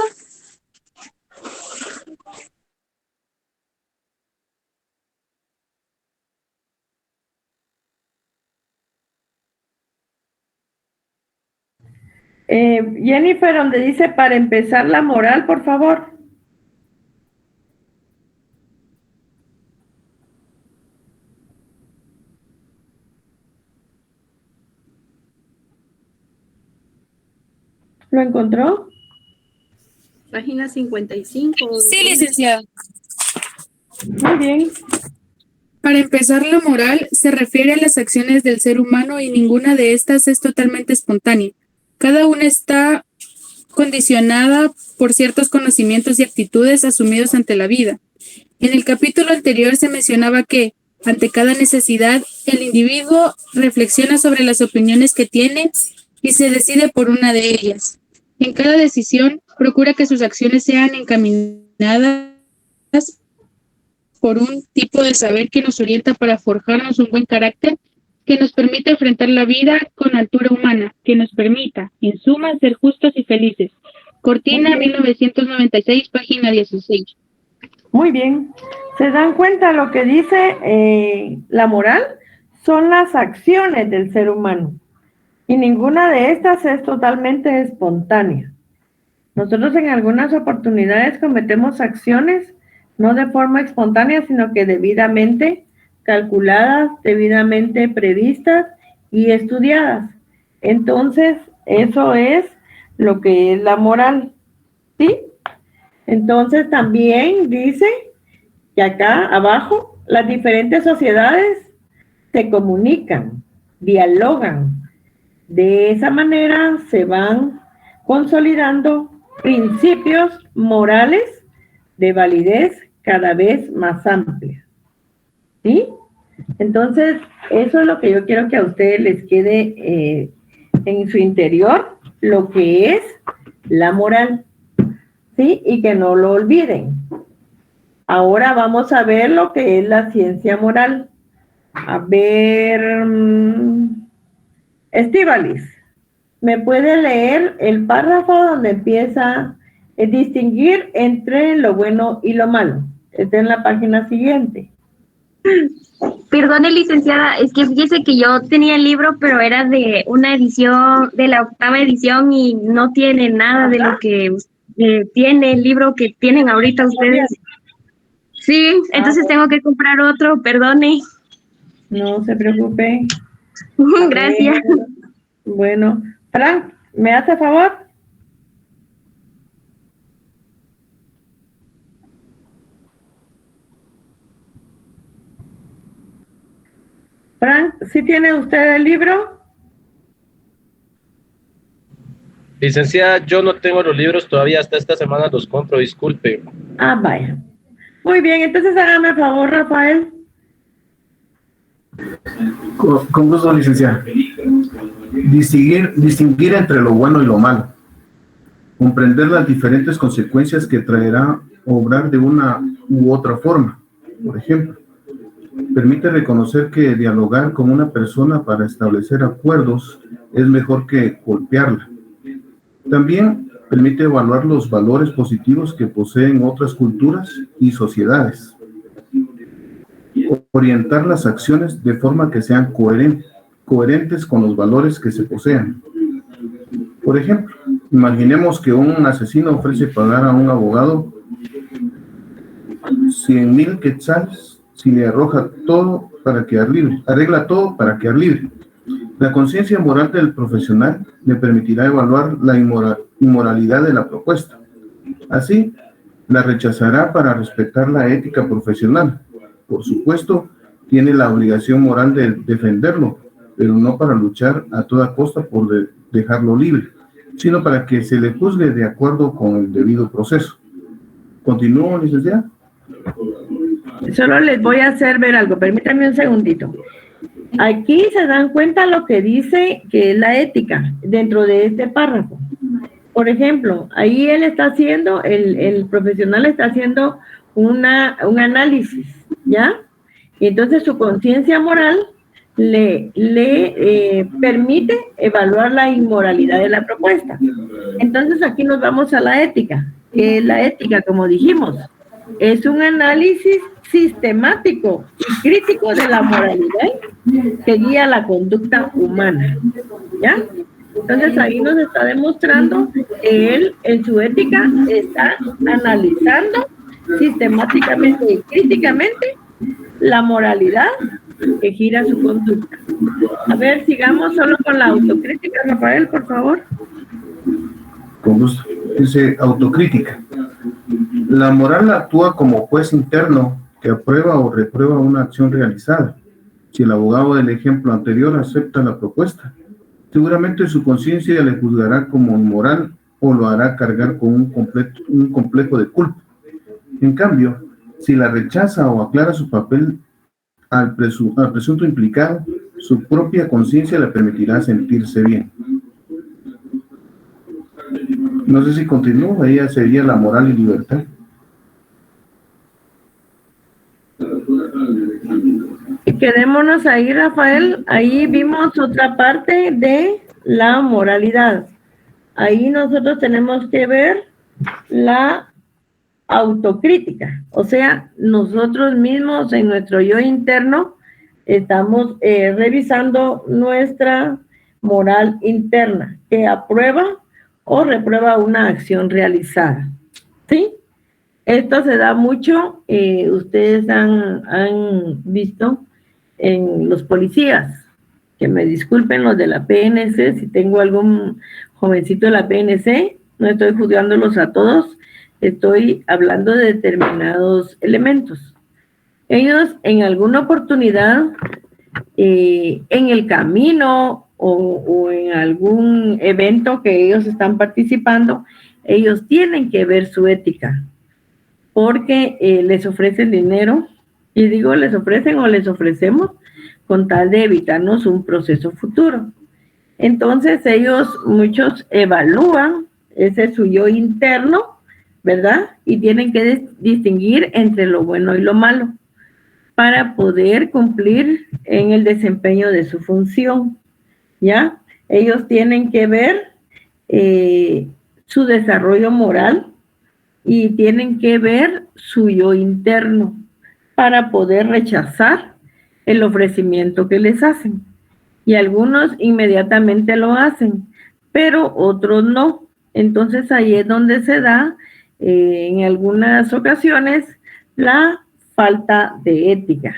Jennifer, donde dice para empezar la moral, por favor. ¿Lo encontró?
Página 55.
Sí, licenciado.
Muy bien.
Para empezar, la moral se refiere a las acciones del ser humano y ninguna de estas es totalmente espontánea. Cada una está condicionada por ciertos conocimientos y actitudes asumidos ante la vida. En el capítulo anterior se mencionaba que, ante cada necesidad, el individuo reflexiona sobre las opiniones que tiene y se decide por una de ellas. En cada decisión, procura que sus acciones sean encaminadas por un tipo de saber que nos orienta para forjarnos un buen carácter, que nos permita enfrentar la vida con altura humana, que nos permita, en suma, ser justos y felices. Cortina, 1996, página 16.
Muy bien. ¿Se dan cuenta lo que dice la moral? Son las acciones del ser humano. Y ninguna de estas es totalmente espontánea. Nosotros en algunas oportunidades cometemos acciones no de forma espontánea, sino que debidamente calculadas, debidamente previstas y estudiadas. Entonces, eso es lo que es la moral, ¿sí? Entonces, también dice que acá abajo las diferentes sociedades se comunican, dialogan. De esa manera se van consolidando principios morales de validez cada vez más amplia. ¿Sí? Entonces, eso es lo que yo quiero que a ustedes les quede en su interior, lo que es la moral. ¿Sí? Y que no lo olviden. Ahora vamos a ver lo que es la ciencia moral. A ver, Estíbaliz, ¿me puede leer el párrafo donde empieza a distinguir entre lo bueno y lo malo? Está en la página siguiente.
Perdone, licenciada, es que fíjese que yo tenía el libro, pero era de una edición, de la 8ª edición, y no tiene nada de lo que tiene el libro que tienen ahorita ustedes. Sí, entonces tengo que comprar otro, perdone.
No se preocupe.
Gracias.
Bueno, Frank, ¿me hace favor? Frank, ¿sí tiene usted el libro?
Licenciada, yo no tengo los libros todavía, hasta esta semana los compro, disculpe.
Ah, vaya. Muy bien, entonces hágame favor, Rafael.
Con gusto, licenciada. Distinguir entre lo bueno y lo malo. Comprender las diferentes consecuencias que traerá obrar de una u otra forma. Por ejemplo, permite reconocer que dialogar con una persona para establecer acuerdos es mejor que golpearla. También permite evaluar los valores positivos que poseen otras culturas y sociedades. Orientar las acciones de forma que sean coherentes con los valores que se posean. Por ejemplo, imaginemos que un asesino ofrece pagar a un abogado 100,000 quetzales si le arroja todo para quedar libre, arregla todo para quedar libre. La conciencia moral del profesional le permitirá evaluar la inmoralidad de la propuesta. Así, la rechazará para respetar la ética profesional. Por supuesto, tiene la obligación moral de defenderlo, pero no para luchar a toda costa por dejarlo libre, sino para que se le juzgue de acuerdo con el debido proceso. ¿Continúo, licenciada?
Solo les voy a hacer ver algo, permítanme un segundito. Aquí se dan cuenta lo que dice que es la ética dentro de este párrafo. Por ejemplo, ahí él está haciendo, el profesional está haciendo un análisis, ¿ya? Y entonces su conciencia moral le permite evaluar la inmoralidad de la propuesta. Entonces aquí nos vamos a la ética, que es la ética, como dijimos, es un análisis sistemático y crítico de la moralidad que guía la conducta humana, ¿ya? Entonces ahí nos está demostrando que él en su ética está analizando sistemáticamente y críticamente la moralidad que gira su conducta. A ver, sigamos solo con la autocrítica, Rafael, por favor.
Con gusto. Dice autocrítica. La moral actúa como juez interno que aprueba o reprueba una acción realizada. Si el abogado del ejemplo anterior acepta la propuesta, Seguramente su conciencia le juzgará como inmoral o lo hará cargar con un complejo de culpa. En cambio, si la rechaza o aclara su papel al presunto implicado, su propia conciencia le permitirá sentirse bien. No sé si continúo, ella sería la moral y libertad.
Quedémonos ahí, Rafael. Ahí vimos otra parte de la moralidad. Ahí nosotros tenemos que ver la autocrítica. O sea, nosotros mismos en nuestro yo interno estamos revisando nuestra moral interna, que aprueba o reprueba una acción realizada. ¿Sí? Esto se da mucho, ustedes han visto en los policías, que me disculpen los de la PNC, si tengo algún jovencito de la PNC, no estoy juzgándolos a todos, estoy hablando de determinados elementos. Ellos en alguna oportunidad, en el camino o en algún evento que ellos están participando, ellos tienen que ver su ética, porque les ofrecen dinero, y digo les ofrecen o les ofrecemos con tal de evitarnos un proceso futuro. Entonces ellos, muchos evalúan ese su yo interno, ¿verdad? Y tienen que distinguir entre lo bueno y lo malo para poder cumplir en el desempeño de su función, ¿ya? Ellos tienen que ver su desarrollo moral y tienen que ver su yo interno para poder rechazar el ofrecimiento que les hacen. Y algunos inmediatamente lo hacen, pero otros no. Entonces ahí es donde se da, en algunas ocasiones, la falta de ética.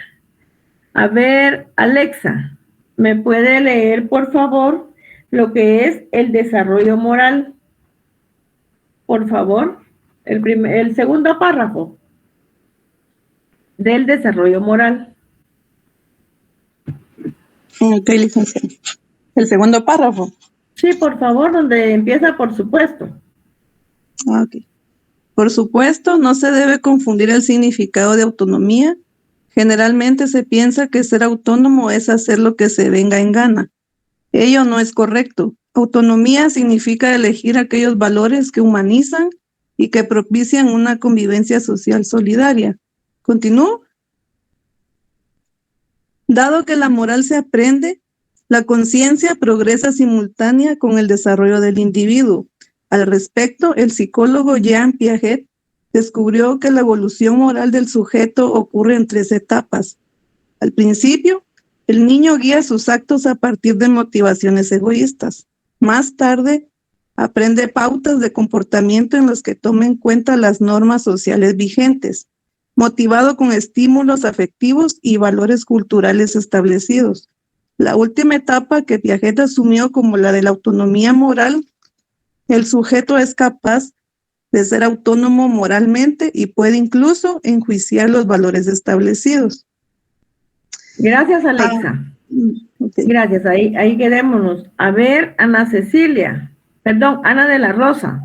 A ver, Alexa, ¿me puede leer, por favor, lo que es el desarrollo moral? Por favor, el segundo párrafo del desarrollo moral.
Ok, licenciada. El segundo párrafo.
Sí, por favor, donde empieza por supuesto.
Ok. Por supuesto, no se debe confundir el significado de autonomía. Generalmente se piensa que ser autónomo es hacer lo que se venga en gana. Ello no es correcto. Autonomía significa elegir aquellos valores que humanizan y que propician una convivencia social solidaria. ¿Continúo? Dado que la moral se aprende, la conciencia progresa simultánea con el desarrollo del individuo. Al respecto, el psicólogo Jean Piaget descubrió que la evolución moral del sujeto ocurre en 3 etapas. Al principio, el niño guía sus actos a partir de motivaciones egoístas. Más tarde, aprende pautas de comportamiento en los que toma en cuenta las normas sociales vigentes, motivado con estímulos afectivos y valores culturales establecidos. La última etapa que Piaget asumió como la de la autonomía moral, el sujeto es capaz de ser autónomo moralmente y puede incluso enjuiciar los valores establecidos.
Gracias, Alexa.
Okay.
Gracias, ahí quedémonos. A ver, Ana de la Rosa.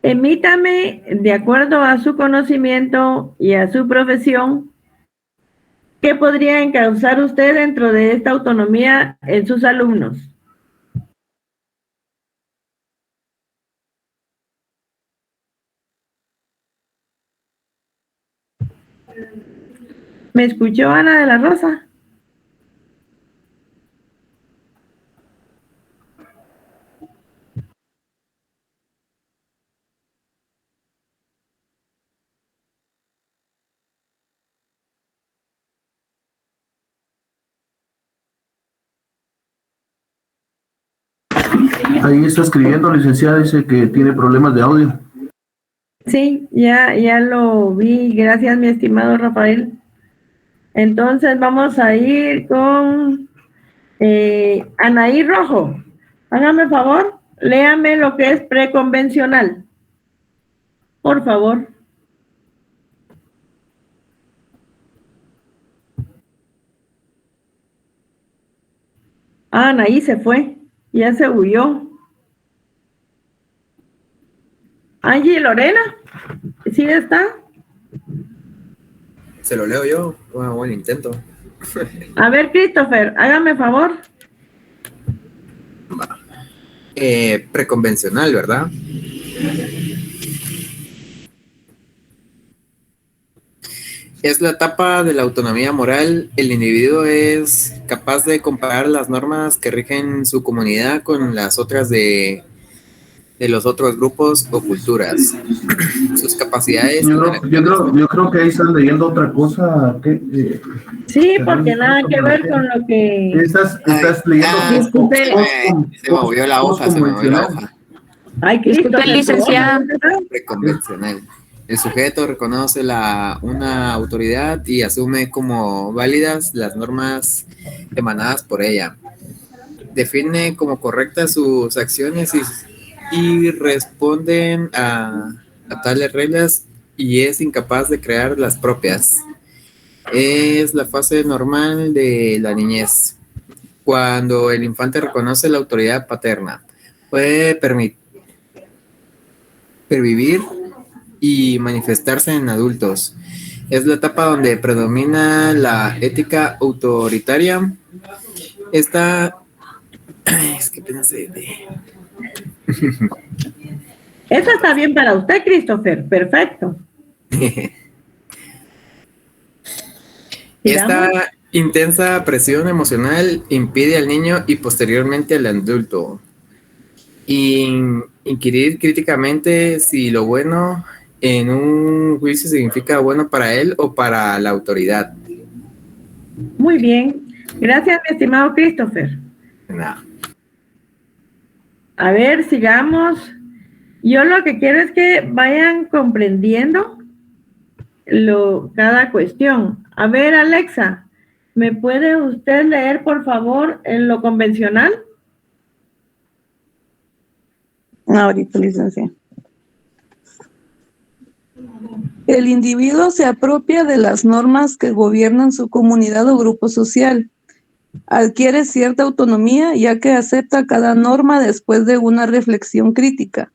Emítame, de acuerdo a su conocimiento y a su profesión, ¿qué podría encauzar usted dentro de esta autonomía en sus alumnos? ¿Me escuchó, Ana de la Rosa?
Ahí está escribiendo, licenciada, dice que tiene problemas de audio.
Sí, ya lo vi. Gracias, mi estimado Rafael. Entonces vamos a ir con Anaí Rojo. Hágame favor, léame lo que es preconvencional. Por favor. Ah, Anaí se fue, ya se huyó. Angie Lorena, ¿sí está?
Se lo leo yo. Bueno, buen intento.
A ver, Christopher, hágame favor.
Preconvencional, ¿verdad? Es la etapa de la autonomía moral. El individuo es capaz de comparar las normas que rigen su comunidad con las otras de los otros grupos o culturas. Sus capacidades.
Yo creo que ahí están leyendo otra cosa.
Sí, porque nada que ver con lo que...
Estás leyendo...
Se me movió la hoja,
Ay,
disculpe, licenciada.
Preconvencional. El sujeto reconoce una autoridad y asume como válidas las normas emanadas por ella. Define como correctas sus acciones y responden a tales reglas y es incapaz de crear las propias. Es la fase normal de la niñez, cuando el infante reconoce la autoridad paterna. Puede pervivir y manifestarse en adultos. Es la etapa donde predomina la ética autoritaria. Esta... Es que pensé
Eso está bien para usted, Christopher. Perfecto.
Esta intensa presión emocional impide al niño y posteriormente al adulto inquirir críticamente si lo bueno en un juicio significa bueno para él o para la autoridad.
Muy bien. Gracias, mi estimado Christopher.
Nada.
A ver, sigamos. Yo lo que quiero es que vayan comprendiendo cada cuestión. A ver, Alexa, ¿me puede usted leer, por favor, en lo convencional?
Ahorita, licenciada. El individuo se apropia de las normas que gobiernan su comunidad o grupo social. Adquiere cierta autonomía ya que acepta cada norma después de una reflexión crítica.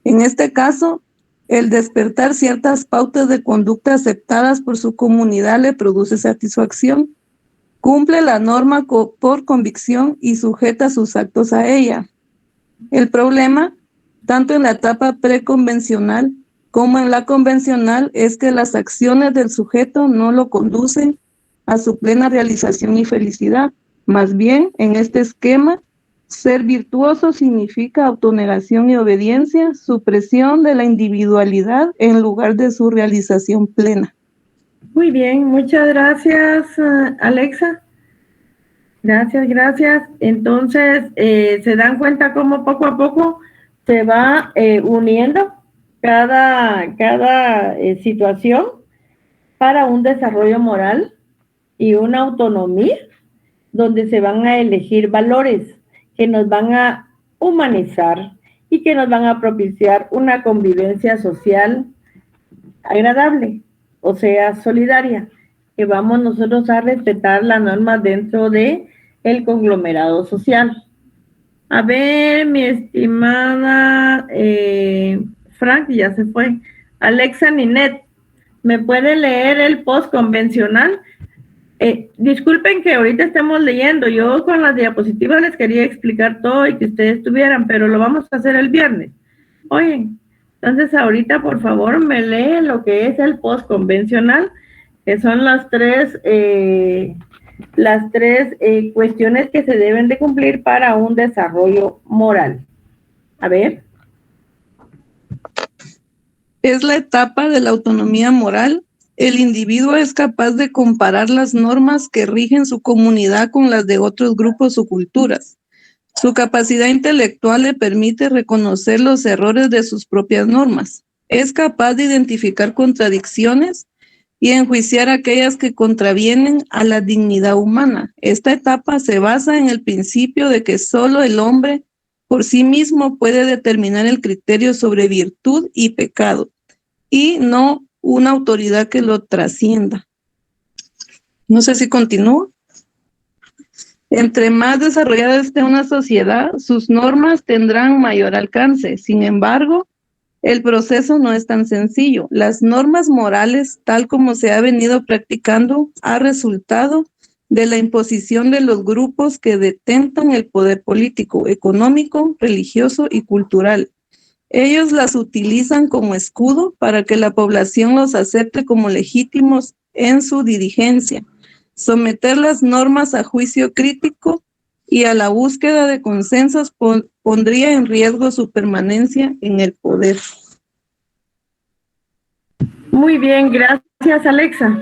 En este caso, el despertar ciertas pautas de conducta aceptadas por su comunidad le produce satisfacción. Cumple la norma por convicción y sujeta sus actos a ella. El problema, tanto en la etapa preconvencional como en la convencional, es que las acciones del sujeto no lo conducen a su plena realización y felicidad. Más bien, en este esquema, ser virtuoso significa autonegación y obediencia, supresión de la individualidad en lugar de su realización plena.
Muy bien, muchas gracias, Alexa. Gracias. Entonces, ¿se dan cuenta cómo poco a poco se va uniendo cada situación para un desarrollo moral y una autonomía donde se van a elegir valores que nos van a humanizar y que nos van a propiciar una convivencia social agradable, o sea, solidaria, que vamos nosotros a respetar las normas dentro de el conglomerado social. A ver, mi estimada Frank, ya se fue. Alexa Ninet, ¿me puede leer el post convencional? Disculpen que ahorita estemos leyendo, yo con las diapositivas les quería explicar todo y que ustedes estuvieran, pero lo vamos a hacer el viernes. Oye, entonces ahorita por favor me lee lo que es el post convencional, que son las tres cuestiones que se deben de cumplir para un desarrollo moral. A ver.
Es la etapa de la autonomía moral. El individuo es capaz de comparar las normas que rigen su comunidad con las de otros grupos o culturas. Su capacidad intelectual le permite reconocer los errores de sus propias normas. Es capaz de identificar contradicciones y enjuiciar aquellas que contravienen a la dignidad humana. Esta etapa se basa en el principio de que solo el hombre por sí mismo puede determinar el criterio sobre virtud y pecado, y no una autoridad que lo trascienda. No sé si continúo. Entre más desarrollada esté una sociedad, sus normas tendrán mayor alcance. Sin embargo, el proceso no es tan sencillo. Las normas morales, tal como se ha venido practicando, ha resultado de la imposición de los grupos que detentan el poder político, económico, religioso y cultural. Ellos las utilizan como escudo para que la población los acepte como legítimos en su dirigencia. Someter las normas a juicio crítico y a la búsqueda de consensos pondría en riesgo su permanencia en el poder.
Muy bien, gracias, Alexa.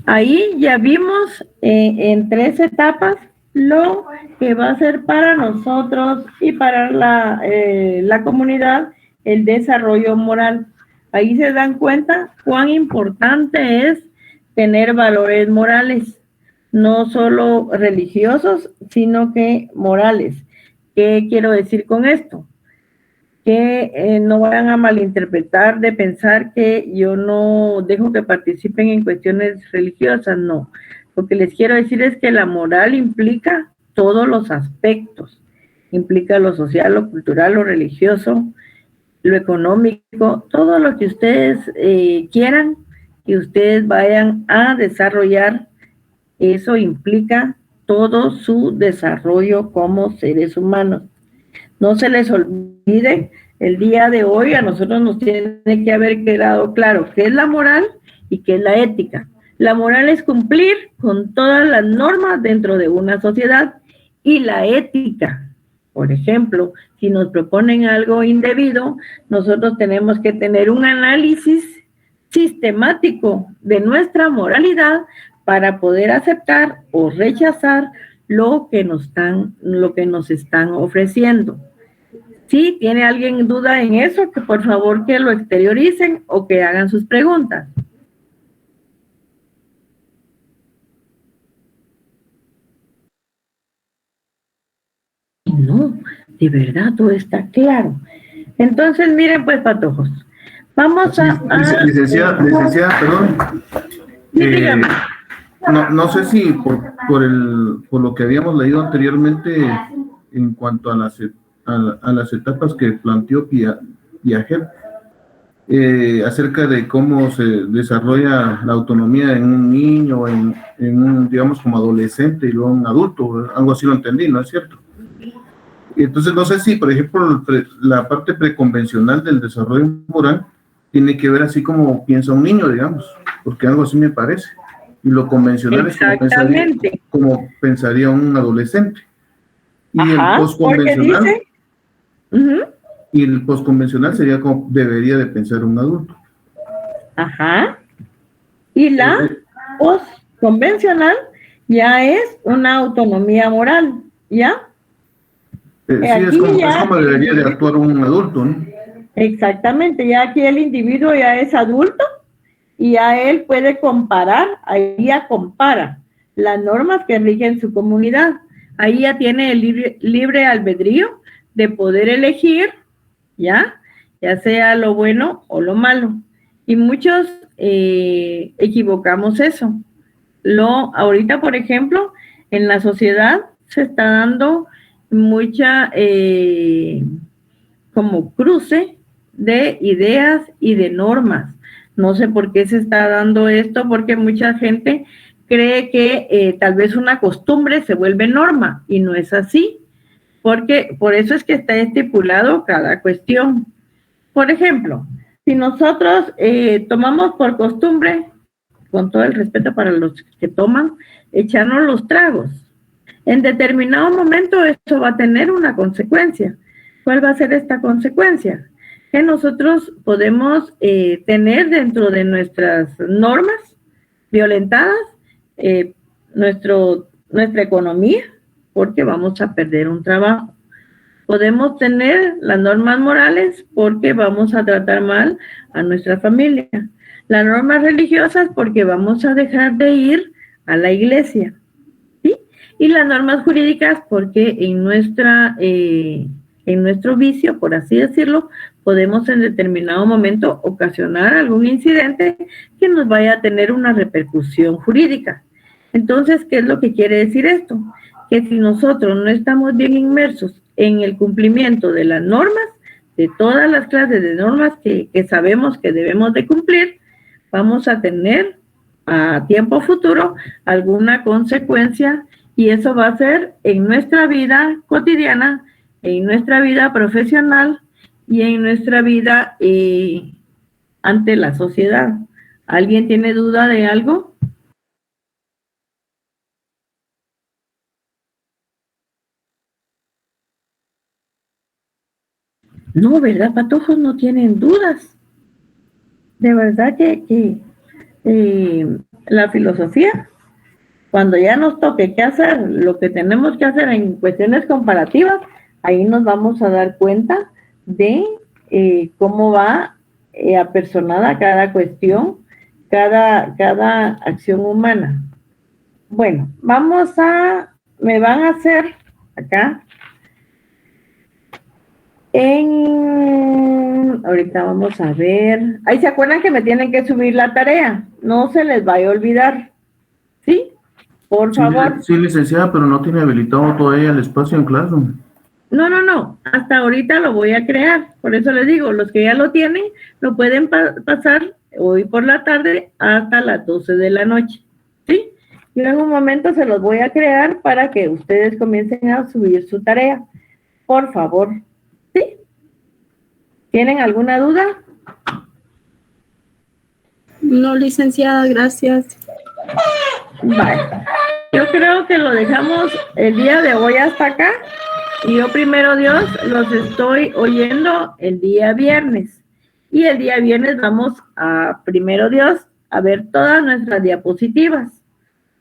Ahí ya vimos en 3 etapas lo que va a ser para nosotros y para la comunidad el desarrollo moral. Ahí se dan cuenta cuán importante es tener valores morales, no solo religiosos, sino que morales. ¿Qué quiero decir con esto? Que no vayan a malinterpretar de pensar que yo no dejo que participen en cuestiones religiosas, no. Lo que les quiero decir es que la moral implica todos los aspectos, implica lo social, lo cultural, lo religioso, lo económico, todo lo que ustedes quieran que ustedes vayan a desarrollar, eso implica todo su desarrollo como seres humanos. No se les olvide, el día de hoy a nosotros nos tiene que haber quedado claro qué es la moral y qué es la ética. La moral es cumplir con todas las normas dentro de una sociedad y la ética, por ejemplo, si nos proponen algo indebido, nosotros tenemos que tener un análisis sistemático de nuestra moralidad para poder aceptar o rechazar lo que nos están ofreciendo. Si tiene alguien duda en eso, que por favor que lo exterioricen o que hagan sus preguntas. No, de verdad todo está claro. Entonces, miren pues, patojos, vamos a...
Licenciada, perdón. No sé si por lo que habíamos leído anteriormente en cuanto a las etapas que planteó Piaget acerca de cómo se desarrolla la autonomía en un niño, en un, digamos, como adolescente y luego un adulto, algo así lo entendí, ¿no es cierto? Entonces no sé si, por ejemplo, la parte preconvencional del desarrollo moral tiene que ver así como piensa un niño, digamos, porque algo así me parece. Y lo convencional es como pensaría un adolescente. Y el postconvencional, y el postconvencional sería como debería de pensar un adulto.
Ajá. Y la postconvencional ya es una autonomía moral, ¿ya?
Sí, es como debería de actuar un adulto, ¿no?
Exactamente, ya aquí el individuo ya es adulto y ya él puede comparar, ahí ya compara las normas que rigen su comunidad. Ahí ya tiene el libre albedrío de poder elegir, ya sea lo bueno o lo malo. Y muchos equivocamos eso. Ahorita, por ejemplo, en la sociedad se está dando mucha como cruce de ideas y de normas. No sé por qué se está dando esto, porque mucha gente cree que tal vez una costumbre se vuelve norma y no es así, porque por eso es que está estipulado cada cuestión. Por ejemplo, si nosotros tomamos por costumbre, con todo el respeto para los que toman, echarnos los tragos, en determinado momento esto va a tener una consecuencia. ¿Cuál va a ser esta consecuencia? Que nosotros podemos tener dentro de nuestras normas violentadas nuestra economía, porque vamos a perder un trabajo. Podemos tener las normas morales porque vamos a tratar mal a nuestra familia. Las normas religiosas porque vamos a dejar de ir a la iglesia. Y las normas jurídicas porque en nuestro vicio, por así decirlo, podemos en determinado momento ocasionar algún incidente que nos vaya a tener una repercusión jurídica. Entonces, ¿qué es lo que quiere decir esto? Que si nosotros no estamos bien inmersos en el cumplimiento de las normas, de todas las clases de normas que sabemos que debemos de cumplir, vamos a tener a tiempo futuro alguna consecuencia, y eso va a ser en nuestra vida cotidiana, en nuestra vida profesional y en nuestra vida ante la sociedad. ¿Alguien tiene duda de algo? No, ¿verdad? Patojos no tienen dudas. De verdad que la filosofía, cuando ya nos toque qué hacer, lo que tenemos que hacer en cuestiones comparativas, ahí nos vamos a dar cuenta de cómo va apersonada cada cuestión, cada acción humana. Bueno, me van a hacer acá ahorita vamos a ver. Ahí se acuerdan que me tienen que subir la tarea. No se les vaya a olvidar. ¿Sí? Por favor.
Sí, licenciada, pero no tiene habilitado todavía el espacio en Classroom.
No. Hasta ahorita lo voy a crear. Por eso les digo, los que ya lo tienen, lo pueden pasar hoy por la tarde hasta las 12 de la noche. ¿Sí? Yo en un momento se los voy a crear para que ustedes comiencen a subir su tarea. Por favor. ¿Sí? ¿Tienen alguna duda?
No, licenciada, gracias.
Vale. Yo creo que lo dejamos el día de hoy hasta acá. Y yo, primero Dios, los estoy oyendo el día viernes. Y el día viernes vamos a, primero Dios, a ver todas nuestras diapositivas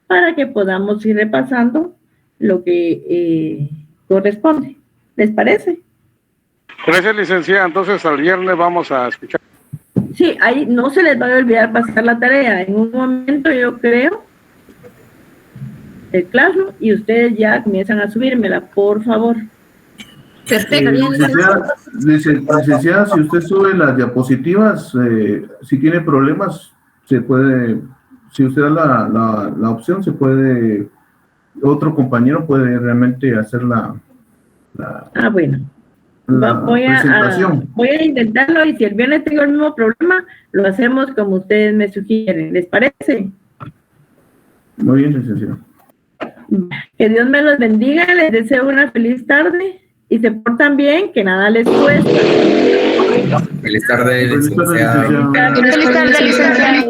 para que podamos ir repasando lo que corresponde. ¿Les parece?
Gracias, licenciada. Entonces, al viernes vamos a escuchar.
Sí, ahí no se les va a olvidar pasar la tarea. En un momento, yo creo, el Classroom, y ustedes ya comienzan a subírmela, por favor.
Perfecto.
Licenciada, si usted sube las diapositivas, si tiene problemas, se puede, si usted da la opción, se puede, otro compañero puede realmente hacer
bueno. Voy a intentarlo, y si el viernes tengo el mismo problema, lo hacemos como ustedes me sugieren. ¿Les parece?
Muy bien, licenciado.
Que Dios me los bendiga, les deseo una feliz tarde y se portan bien, que nada les cuesta.
Feliz tarde, licenciada.
Feliz tarde, licenciada.